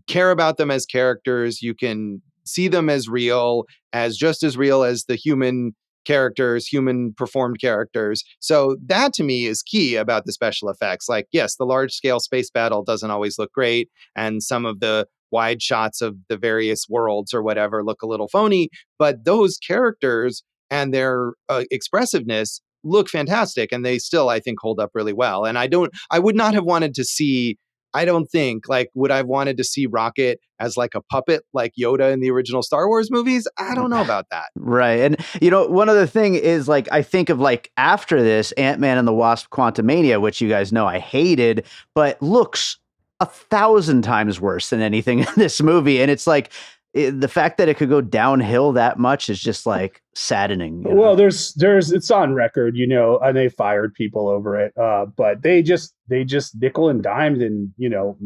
care about them as characters. You can see them as real, as just as real as the human characters, human performed characters. So that to me is key about the special effects. Like, yes, the large scale space battle doesn't always look great, and some of the wide shots of the various worlds or whatever look a little phony, but those characters and their expressiveness look fantastic, and they still, I think, hold up really well. And I would not have wanted to see, I don't think, like, would I have wanted to see Rocket as like a puppet like Yoda in the original Star Wars movies? I don't know about that. Right. And, you know, one other thing is like, I think of like after this, Ant-Man and the Wasp Quantumania, which you guys know I hated, but looks 1,000 times worse than anything in this movie. And it's like, the fact that it could go downhill that much is just like saddening. You know? Well, there's it's on record, you know, and they fired people over it. But they just nickel and dimed and, you know,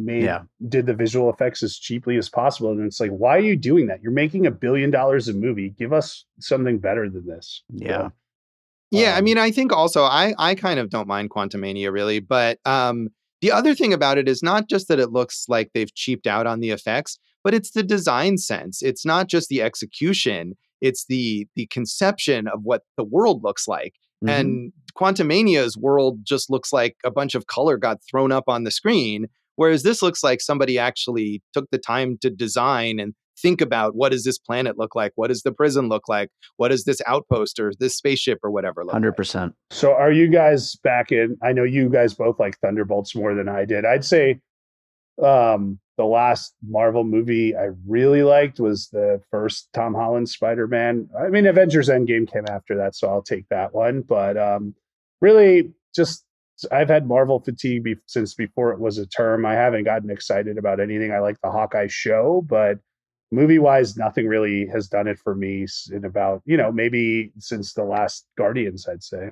did the visual effects as cheaply as possible. And it's like, why are you doing that? You're making $1 billion a movie. Give us something better than this. Yeah. So, yeah. I mean, I think also I kind of don't mind Quantumania really, but the other thing about it is not just that it looks like they've cheaped out on the effects, but it's the design sense. It's not just the execution. It's the conception of what the world looks like. Mm-hmm. And Quantumania's world just looks like a bunch of color got thrown up on the screen, whereas this looks like somebody actually took the time to design and think about, what does this planet look like? What does the prison look like? What does this outpost or this spaceship or whatever look 100%. like? So are you guys back in? I know you guys both like Thunderbolts more than I did. I'd say the last Marvel movie I really liked was the first Tom Holland Spider-Man. I mean, Avengers Endgame came after that, so I'll take that one. But really, just I've had Marvel fatigue since before it was a term. I haven't gotten excited about anything. I like the Hawkeye show, but movie-wise, nothing really has done it for me in about, you know, maybe since the last Guardians, I'd say.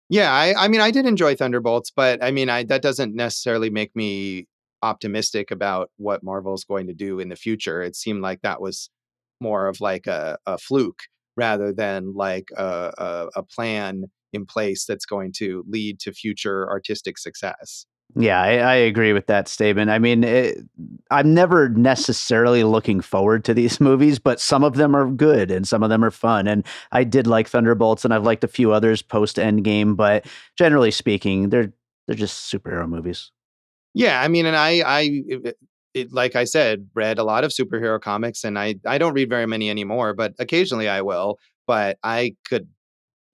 Yeah, I mean, I did enjoy Thunderbolts, but I mean, that doesn't necessarily make me optimistic about what Marvel's going to do in the future. It seemed like that was more of like a fluke rather than like a plan in place that's going to lead to future artistic success. Yeah, I agree with that statement. I mean, I'm never necessarily looking forward to these movies, but some of them are good and some of them are fun. And I did like Thunderbolts, and I've liked a few others post Endgame, but generally speaking, they're just superhero movies. Yeah, I mean, and I like I said, read a lot of superhero comics, and I don't read very many anymore, but occasionally I will. But I could,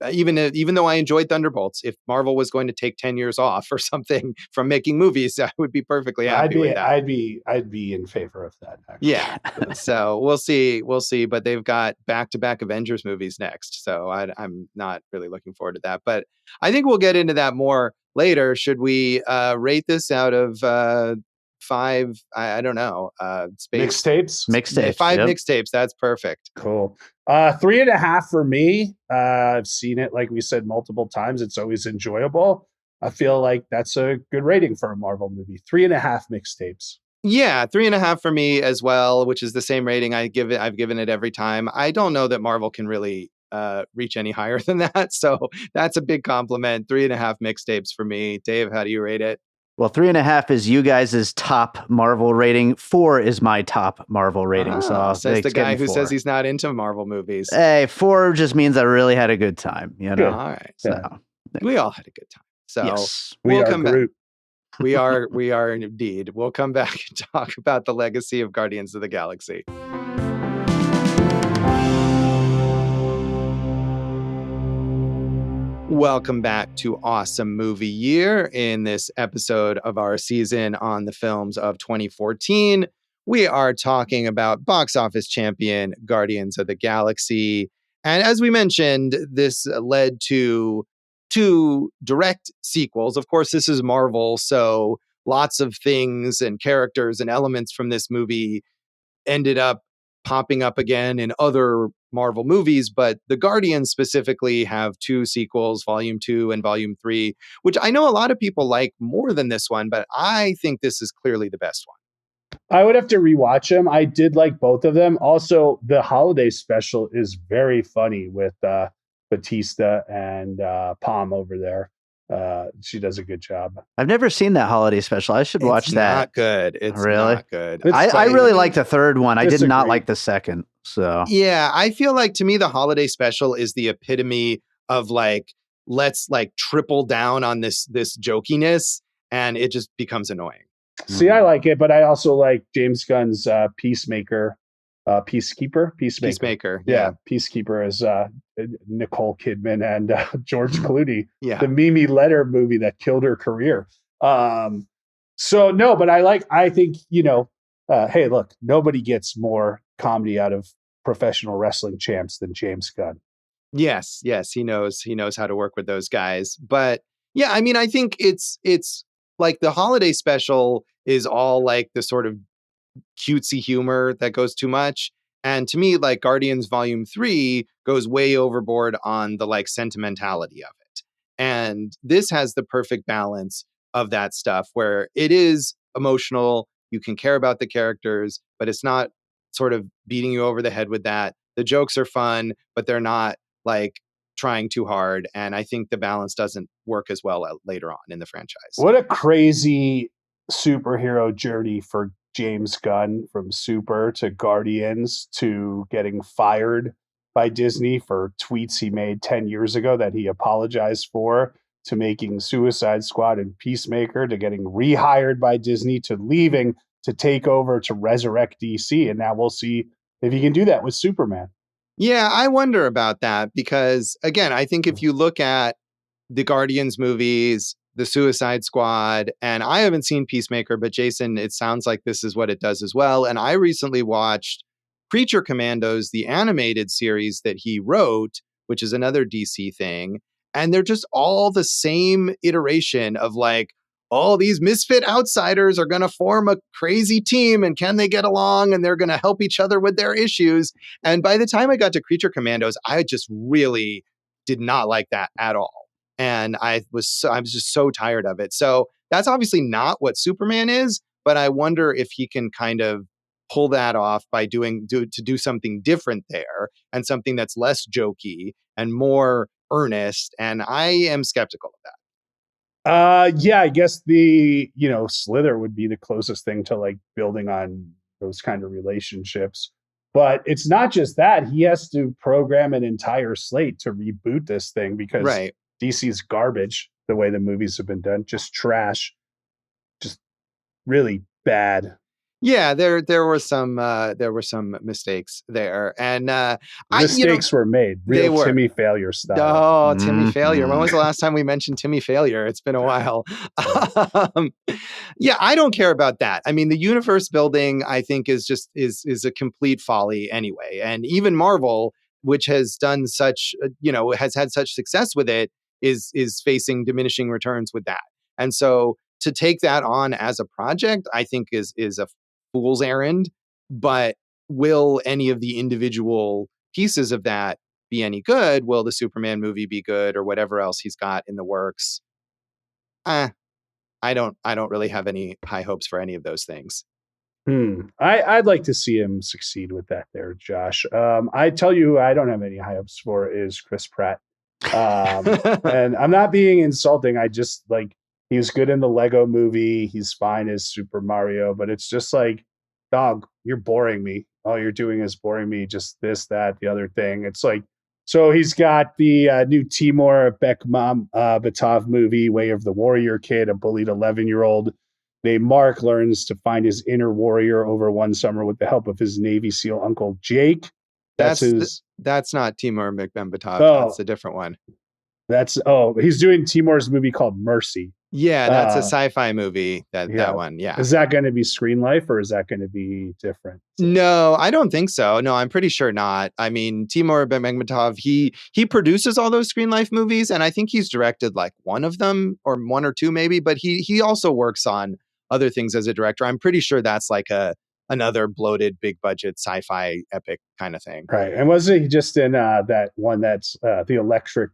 even though I enjoyed Thunderbolts, if Marvel was going to take 10 years off or something from making movies, I would be perfectly happy with that. I'd be in favor of that, actually. Yeah. So we'll see. But they've got back-to-back Avengers movies next. So I'm not really looking forward to that. But I think we'll get into that more later. Should we rate this out of 5? I don't know. Space Mixtapes. 5 mixtapes. That's perfect. Cool. 3.5 for me. I've seen it, like we said, multiple times. It's always enjoyable. I feel like that's a good rating for a Marvel movie. 3.5 mixtapes. Yeah, 3.5 for me as well, which is the same rating I've given it every time. I don't know that Marvel can really reach any higher than that. So that's a big compliment. 3.5 mixtapes for me. Dave, how do you rate it? Well, 3.5 is you guys' top Marvel rating. 4 is my top Marvel rating. So says the guy who says he's not into Marvel movies. Hey, 4 just means I really had a good time. You know. All right. So we all had a good time. So yes. We'll come back. We are indeed. We'll come back and talk about the legacy of Guardians of the Galaxy. Welcome back to Awesome Movie Year. In this episode of our season on the films of 2014, we are talking about box office champion Guardians of the Galaxy. And as we mentioned, this led to two direct sequels. Of course, this is Marvel, so lots of things and characters and elements from this movie ended up popping up again in other Marvel movies, but the Guardians specifically have two sequels, Volume 2 and Volume 3, which I know a lot of people like more than this one, but I think this is clearly the best one. I would have to rewatch them. I did like both of them. Also, the holiday special is very funny with Bautista and Palm over there. She does a good job. I've never seen that holiday special. I should watch that. Not good. It's really not good. I really like the third one. I did not Disagree. like the second. So yeah, I feel like to me the holiday special is the epitome of like, let's like triple down on this jokiness, and it just becomes annoying. See, I like it, but I also like James Gunn's Peacemaker. Peacemaker. Yeah. Peacekeeper is Nicole Kidman and George Clooney. Yeah. The Mimi Letter movie that killed her career. So no, but I think, hey, look, nobody gets more comedy out of professional wrestling champs than James Gunn. Yes, he knows how to work with those guys. But yeah, I mean, I think it's like the holiday special is all like the sort of cutesy humor that goes too much. And to me, like Guardians Volume 3 goes way overboard on the like sentimentality of it. And this has the perfect balance of that stuff where it is emotional. You can care about the characters, but it's not sort of beating you over the head with that. The jokes are fun, but they're not like trying too hard. And I think the balance doesn't work as well later on in the franchise. What a crazy superhero journey for James Gunn, from Super to Guardians to getting fired by Disney for tweets he made 10 years ago that he apologized for, to making Suicide Squad and Peacemaker, to getting rehired by Disney, to leaving to take over to resurrect DC. And now we'll see if he can do that with Superman. Yeah, I wonder about that because, again, I think if you look at the Guardians movies, the Suicide Squad, and I haven't seen Peacemaker, but Jason, it sounds like this is what it does as well. And I recently watched Creature Commandos, the animated series that he wrote, which is another DC thing. And they're just all the same iteration of like, all these misfit outsiders are going to form a crazy team, and can they get along, and they're going to help each other with their issues. And by the time I got to Creature Commandos, I just really did not like that at all. And I was just so tired of it. So that's obviously not what Superman is, but I wonder if he can kind of pull that off by do something different there, and something that's less jokey and more earnest. And I am skeptical of that. Yeah, I guess the Slither would be the closest thing to like building on those kind of relationships. But it's not just that. He has to program an entire slate to reboot this thing because DC's garbage, the way the movies have been done, just trash, just really bad. Yeah, there were some mistakes there, and mistakes were made. Real Timmy Failure style. Oh, Timmy Failure! When was the last time we mentioned Timmy Failure? It's been a while. Yeah, I don't care about that. I mean, the universe building, I think, is a complete folly anyway. And even Marvel, which has done such, has had such success with it, is facing diminishing returns with that. And so to take that on as a project, I think is a fool's errand. But will any of the individual pieces of that be any good? Will the Superman movie be good, or whatever else he's got in the works? I don't really have any high hopes for any of those things. I'd like to see him succeed with that there, Josh. I tell you who I don't have any high hopes for is Chris Pratt. And I'm not being insulting. I just like, he was good in the Lego movie. He's fine as Super Mario, but it's just like, dog, you're boring me. All you're doing is boring me. Just this, that, the other thing. It's like, So he's got the new Timur Bekmambetov movie, Way of the Warrior Kid, a bullied 11-year-old named Mark learns to find his inner warrior over one summer with the help of his Navy SEAL uncle Jake. That's not Timur Bekmambetov. That's Oh, a different one. He's doing Timur's movie called Mercy. Yeah, that's a sci-fi movie. That one. Yeah. Is that going to be Screen Life or is that going to be different? No, I don't think so. No, I'm pretty sure not. I mean, Timur Bekmambetov, he produces all those Screen Life movies, and I think he's directed like one of them or one or two maybe, but he also works on other things as a director. I'm pretty sure that's like another bloated big budget sci-fi epic kind of thing. Right. And wasn't he just in that one that's the Electric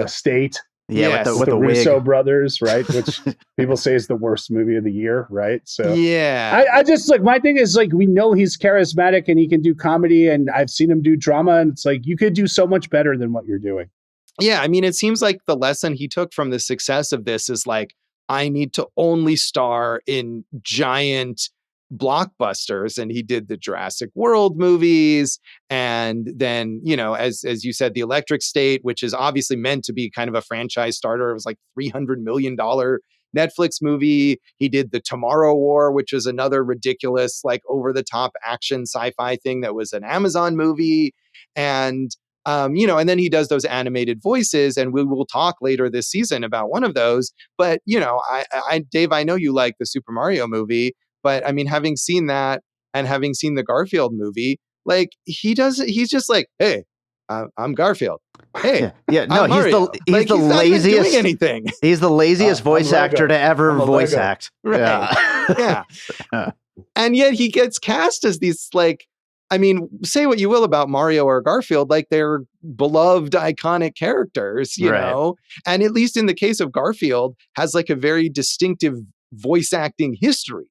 State? Yeah, with the Russo wig. brothers, right? Which people say is the worst movie of the year, right? So yeah, I just like, my thing is like, we know he's charismatic and he can do comedy, and I've seen him do drama, and it's like, you could do so much better than what you're doing. Yeah, I mean, it seems like the lesson he took from the success of this is like, I need to only star in giant blockbusters, and he did the Jurassic World movies, and then, you know, as you said, the Electric State, which is obviously meant to be kind of a franchise starter. It was like $300 million Netflix movie. He did the Tomorrow War, which is another ridiculous, like over the top action sci-fi thing that was an Amazon movie. And you know, and then he does those animated voices, and we will talk later this season about one of those. But, you know, Dave, I know you like the Super Mario movie, but I mean, having seen that and having seen the Garfield movie, like he's just like, hey, I'm Garfield. Hey, no, I'm Mario. he's the laziest. Doing anything. He's the laziest voice actor to ever voice act. Right. Yeah. And yet he gets cast as these, like, I mean, say what you will about Mario or Garfield, like they're beloved, iconic characters, you know? And at least in the case of Garfield, has like a very distinctive voice acting history.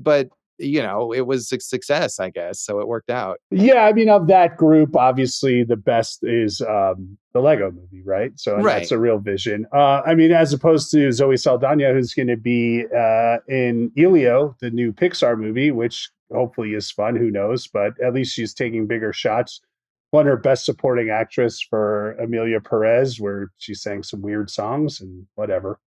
But, you know, it was a success, I guess. So it worked out. Yeah, I mean, of that group, obviously the best is the Lego movie, right? So that's a real vision. I mean, as opposed to Zoe Saldana, who's going to be in Elio, the new Pixar movie, which hopefully is fun. Who knows? But at least she's taking bigger shots. Won her Best Supporting Actress for Amelia Perez, where she sang some weird songs and whatever.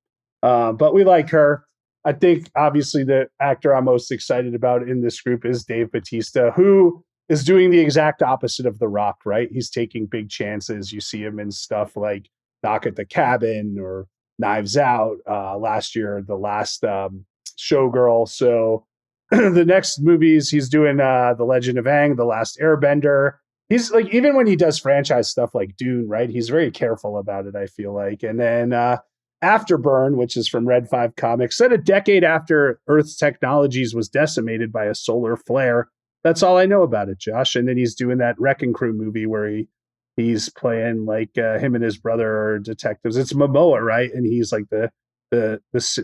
But we like her. I think obviously the actor I'm most excited about in this group is Dave Bautista, who is doing the exact opposite of The Rock, right? He's taking big chances. You see him in stuff like Knock at the Cabin or Knives Out last year, The Last Showgirl. So the next movies he's doing The Legend of Aang, The Last Airbender. He's like, even when he does franchise stuff like Dune, right? He's very careful about it, I feel like. And then Afterburn, which is from Red 5 Comics, set a decade after Earth's technologies was decimated by a solar flare. That's all I know about it, Josh. And then he's doing that Wrecking Crew movie where he's playing like him and his brother are detectives. It's Momoa, right? And he's like the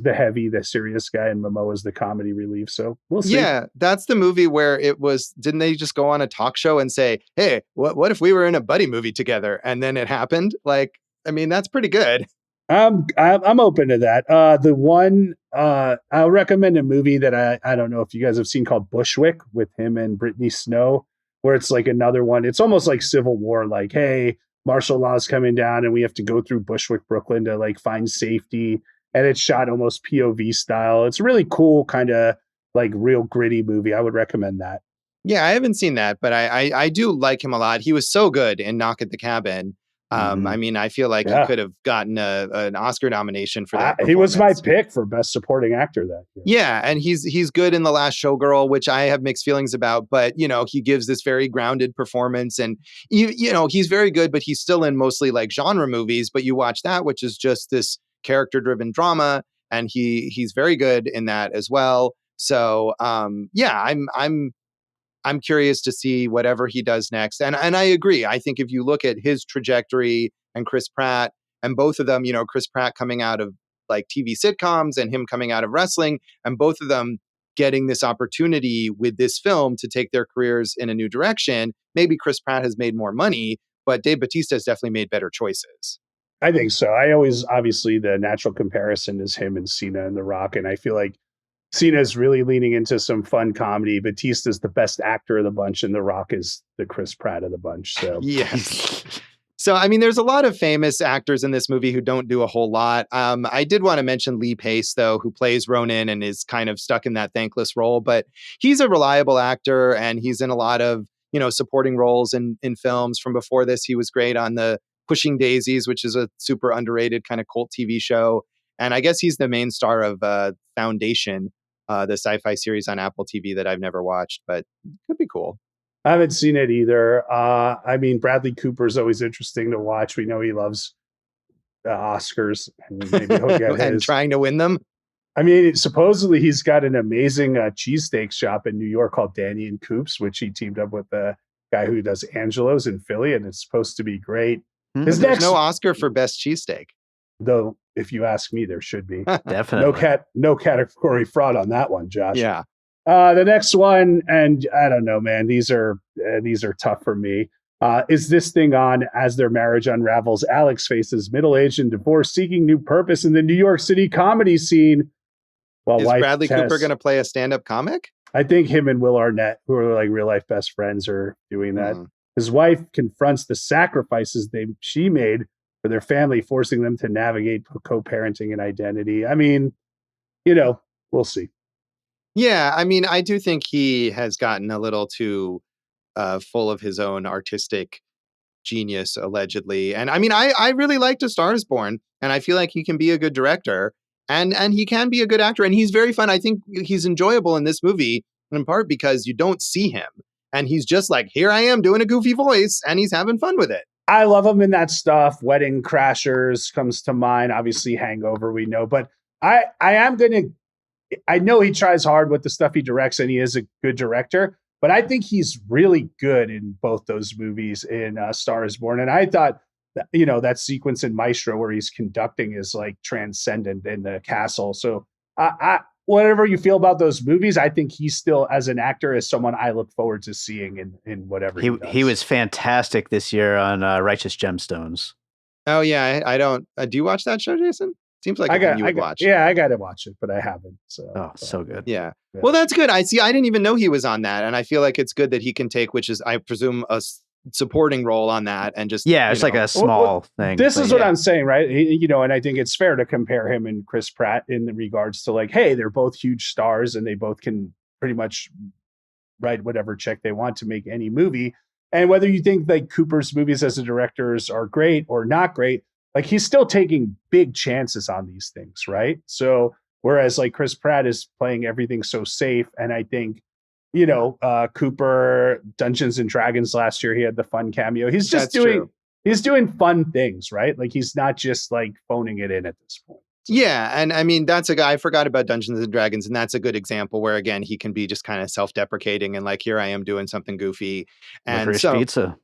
heavy, the serious guy, and Momoa's the comedy relief. So we'll see. Yeah, that's the movie where it was. Didn't they just go on a talk show and say, "Hey, what if we were in a buddy movie together?" And then it happened. Like, I mean, that's pretty good. I'm open to that. The one I'll recommend a movie that I don't know if you guys have seen called Bushwick with him and Brittany Snow, where it's like another one. It's almost like Civil War, like, hey, martial law is coming down and we have to go through Bushwick, Brooklyn to like find safety. And it's shot almost POV style. It's a really cool kind of like real gritty movie. I would recommend that. Yeah, I haven't seen that, but I do like him a lot. He was so good in Knock at the Cabin. I mean, I feel like he could have gotten an Oscar nomination for that. He was my pick for Best Supporting Actor that year. Yeah, and he's good in The Last Showgirl, which I have mixed feelings about. But, you know, he gives this very grounded performance, and you know, he's very good, but he's still in mostly like genre movies. But you watch that, which is just this character-driven drama, and he's very good in that as well. So yeah, I'm curious to see whatever he does next. And I agree. I think if you look at his trajectory and Chris Pratt, and both of them, you know, Chris Pratt coming out of like TV sitcoms and him coming out of wrestling, and both of them getting this opportunity with this film to take their careers in a new direction. Maybe Chris Pratt has made more money, but Dave Bautista has definitely made better choices. I think so. Obviously the natural comparison is him and Cena and The Rock. And I feel like Cena's really leaning into some fun comedy. Bautista's the best actor of the bunch, and The Rock is the Chris Pratt of the bunch. So yes. So, I mean, there's a lot of famous actors in this movie who don't do a whole lot. I did want to mention Lee Pace, though, who plays Ronan and is kind of stuck in that thankless role. But he's a reliable actor, and he's in a lot of, supporting roles in films. From before this, he was great on the Pushing Daisies, which is a super underrated kind of cult TV show. And I guess he's the main star of Foundation, the sci-fi series on Apple TV that I've never watched, but could be cool. I haven't seen it either. I mean, Bradley Cooper is always interesting to watch. We know he loves Oscars, and maybe he'll get and his. Trying to win them. I mean, supposedly he's got an amazing cheesesteak shop in New York called Danny and Coops, which he teamed up with the guy who does Angelo's in Philly, and it's supposed to be great. There's no Oscar for best cheesesteak. Though, if you ask me, there should be. Definitely. No category fraud on that one, Josh. Yeah. The next one, and I don't know, man, these are tough for me. Is this thing on as their marriage unravels? Alex faces middle-aged and divorced, seeking new purpose in the New York City comedy scene. While is Bradley Cooper going to play a stand-up comic? I think him and Will Arnett, who are like real-life best friends, are doing that. His wife confronts the sacrifices she made for their family, forcing them to navigate co-parenting and identity. I mean, we'll see. Yeah, I mean, I do think he has gotten a little too full of his own artistic genius, allegedly. And I mean, I really liked A Star Is Born, and I feel like he can be a good director, and he can be a good actor, and he's very fun. I think he's enjoyable in this movie, in part because you don't see him, and he's just like, here I am doing a goofy voice, and he's having fun with it. I love him in that stuff. Wedding Crashers comes to mind. Obviously, Hangover, we know, but I know he tries hard with the stuff he directs, and he is a good director, but I think he's really good in both those movies in Star Is Born. And I thought, that sequence in Maestro where he's conducting is like transcendent in the castle. So whatever you feel about those movies, I think he still, as an actor, is someone I look forward to seeing in whatever he does. He was fantastic this year on Righteous Gemstones. Oh, yeah. I don't. Do you watch that show, Jason? Seems like you would watch. Yeah, I got to watch it, but I haven't. So good. Yeah. Well, that's good. I didn't even know he was on that. And I feel like it's good that he can take, which is, I presume, a supporting role on that. And just, it's like a small thing. This is what I'm saying, right? And I think it's fair to compare him and Chris Pratt in regards to like, hey, they're both huge stars and they both can pretty much write whatever check they want to make any movie. And whether you think like Cooper's movies as a directors are great or not great, like he's still taking big chances on these things, right? So whereas like Chris Pratt is playing everything so safe, and I think, Cooper, Dungeons and Dragons last year, he had the fun cameo. He's just doing fun things, right? Like he's not just like phoning it in at this point. Yeah, and I mean that's a guy. I forgot about Dungeons and Dragons, and that's a good example where again he can be just kind of self-deprecating and like, here I am doing something goofy. And Licorice Pizza.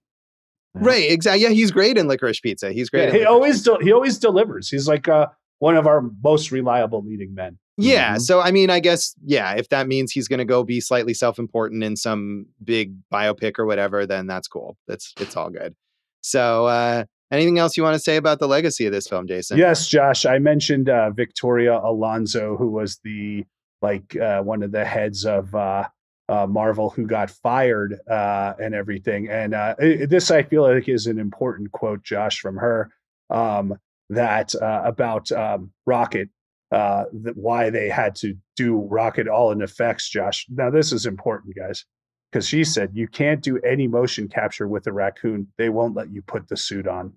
Yeah. Right, exactly. Yeah, he's great in Licorice Pizza. He's great. Yeah, he always delivers. He's like one of our most reliable leading men. Yeah. Mm-hmm. So I mean, I guess if that means he's going to go be slightly self-important in some big biopic or whatever, then that's cool. It's all good. So anything else you want to say about the legacy of this film, Jason? Yes, Josh. I mentioned Victoria Alonso, who was the one of the heads of Marvel who got fired and everything. And this, I feel like, is an important quote, Josh, from her that about Rocket, why they had to do Rocket all in effects, Josh. Now, this is important, guys, because she said, you can't do any motion capture with a raccoon. They won't let you put the suit on.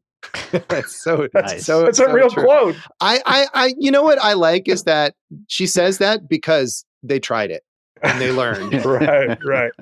That's so nice. So it's a real true. Quote. I you know what I like is that she says that because they tried it and they learned. right.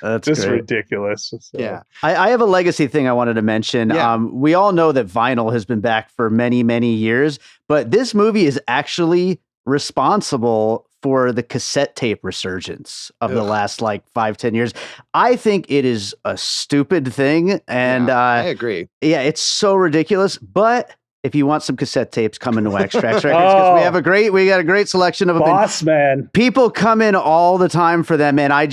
That's just great. Ridiculous. So. Yeah. I have a legacy thing I wanted to mention. Yeah. We all know that vinyl has been back for many, many years, but this movie is actually responsible for the cassette tape resurgence of the last 5-10 years. I think it is a stupid thing. And I agree. Yeah, it's so ridiculous. But if you want some cassette tapes, come into Extracts Records, because we got a great selection of them. Boss man. People come in all the time for them, and I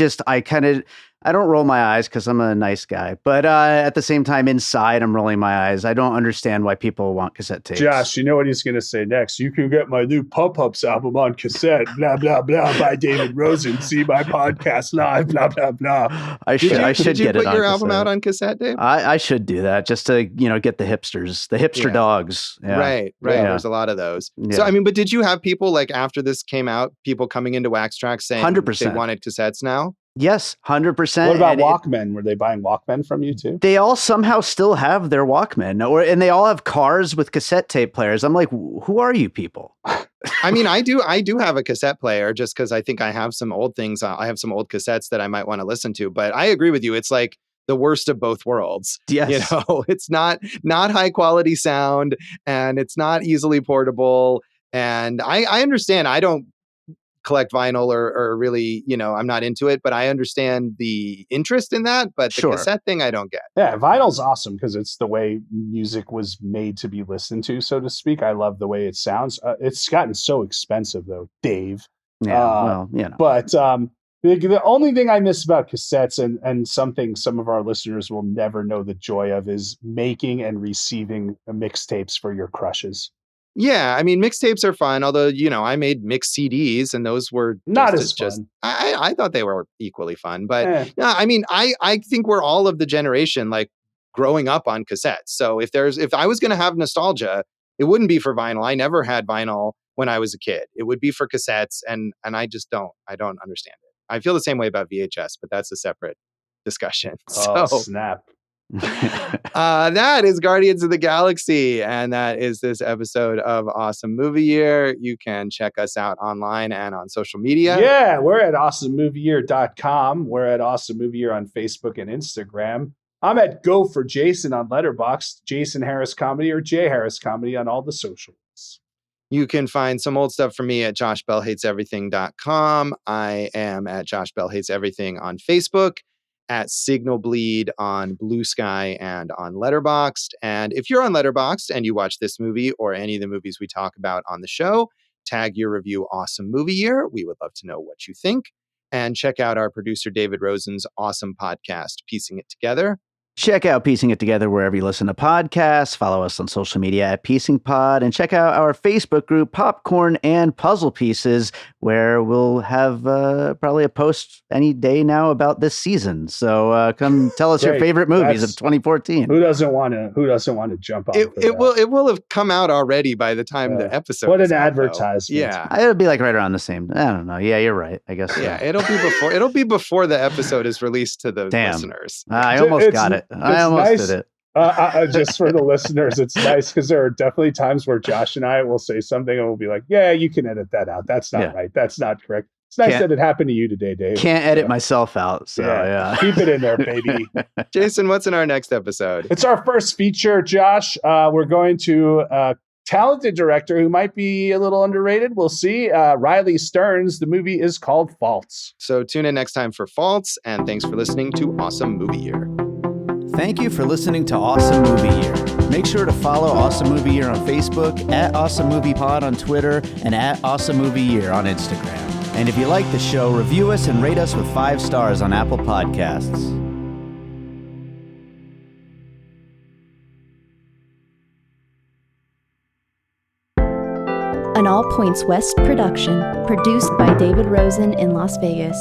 I don't roll my eyes because I'm a nice guy. But at the same time, inside, I'm rolling my eyes. I don't understand why people want cassette tapes. Josh, you know what he's going to say next. You can get my new Pump Ups album on cassette, blah, blah, blah, by David Rosen. See my podcast live, blah, blah, blah. I should Did you get it put on your album cassette. out on cassette, Dave? I should do that just to, get the hipsters, the hipster dogs. Yeah. Right. Yeah. There's a lot of those. Yeah. So, I mean, but did you have people like after this came out, people coming into Wax Trax saying 100%. they wanted cassettes now? Yes, 100%. What about Walkmen? Were they buying Walkmen from you too? They all somehow still have their Walkman, and they all have cars with cassette tape players. I'm like, who are you people? I mean, I do have a cassette player just because I think I have some old things. I have some old cassettes that I might want to listen to. But I agree with you. It's like the worst of both worlds. Yes. It's not high quality sound, and it's not easily portable. And I understand. I don't collect vinyl or really, I'm not into it, but I understand the interest in that. But the cassette thing, I don't get. Yeah, vinyl's awesome because it's the way music was made to be listened to, so to speak. I love the way it sounds. It's gotten so expensive, though, Dave. Yeah, But the only thing I miss about cassettes and something some of our listeners will never know the joy of is making and receiving mixtapes for your crushes. Yeah, I mean, mixtapes are fun, although, I made mixed CDs and those were not as fun. I thought they were equally fun. But no, I mean, I think we're all of the generation like growing up on cassettes. So if I was going to have nostalgia, it wouldn't be for vinyl. I never had vinyl when I was a kid. It would be for cassettes. And I just don't understand it. I feel the same way about VHS, but that's a separate discussion. Oh, snap. That is Guardians of the Galaxy, and that is this episode of Awesome Movie Year. You can check us out online and on social media. Yeah, we're at awesomemovieyear.com. We're at Awesome Movie Year on Facebook and Instagram. I'm at Go for Jason on Letterboxd, Jason Harris Comedy or Jay Harris Comedy on all the socials. You can find some old stuff from me at joshbellhateseverything.com. I am at Josh Bell Hates Everything on Facebook, at Signal Bleed on Blue Sky and on Letterboxd. And if you're on Letterboxd and you watch this movie or any of the movies we talk about on the show, tag your review Awesome Movie Year. We would love to know what you think. And check out our producer David Rosen's awesome podcast, Piecing It Together. Check out Piecing It Together wherever you listen to podcasts. Follow us on social media at Piecing Pod, and check out our Facebook group, Popcorn and Puzzle Pieces, where we'll have probably a post any day now about this season. So come tell us your favorite movies of 2014. Who doesn't want to jump on it will have come out already by the time the episode. What an out, advertisement! Yeah, it'll be like right around the same. I don't know. Yeah, you're right. I guess. Yeah, it'll be before the episode is released to the listeners. I almost got it. I almost did it. Just for the listeners, it's nice because there are definitely times where Josh and I will say something and we'll be like, yeah, you can edit that out. That's not right. That's not correct. It's nice that it happened to you today, Dave. Can't edit myself out. So yeah. Keep it in there, baby. Jason, what's in our next episode? It's our first feature, Josh. We're going to a talented director who might be a little underrated. We'll see. Riley Stearns. The movie is called Faults. So tune in next time for Faults, and thanks for listening to Awesome Movie Year. Thank you for listening to Awesome Movie Year. Make sure to follow Awesome Movie Year on Facebook, at Awesome Movie Pod on Twitter, and at Awesome Movie Year on Instagram. And if you like the show, review us and rate us with 5 stars on Apple Podcasts. An All Points West production, produced by David Rosen in Las Vegas.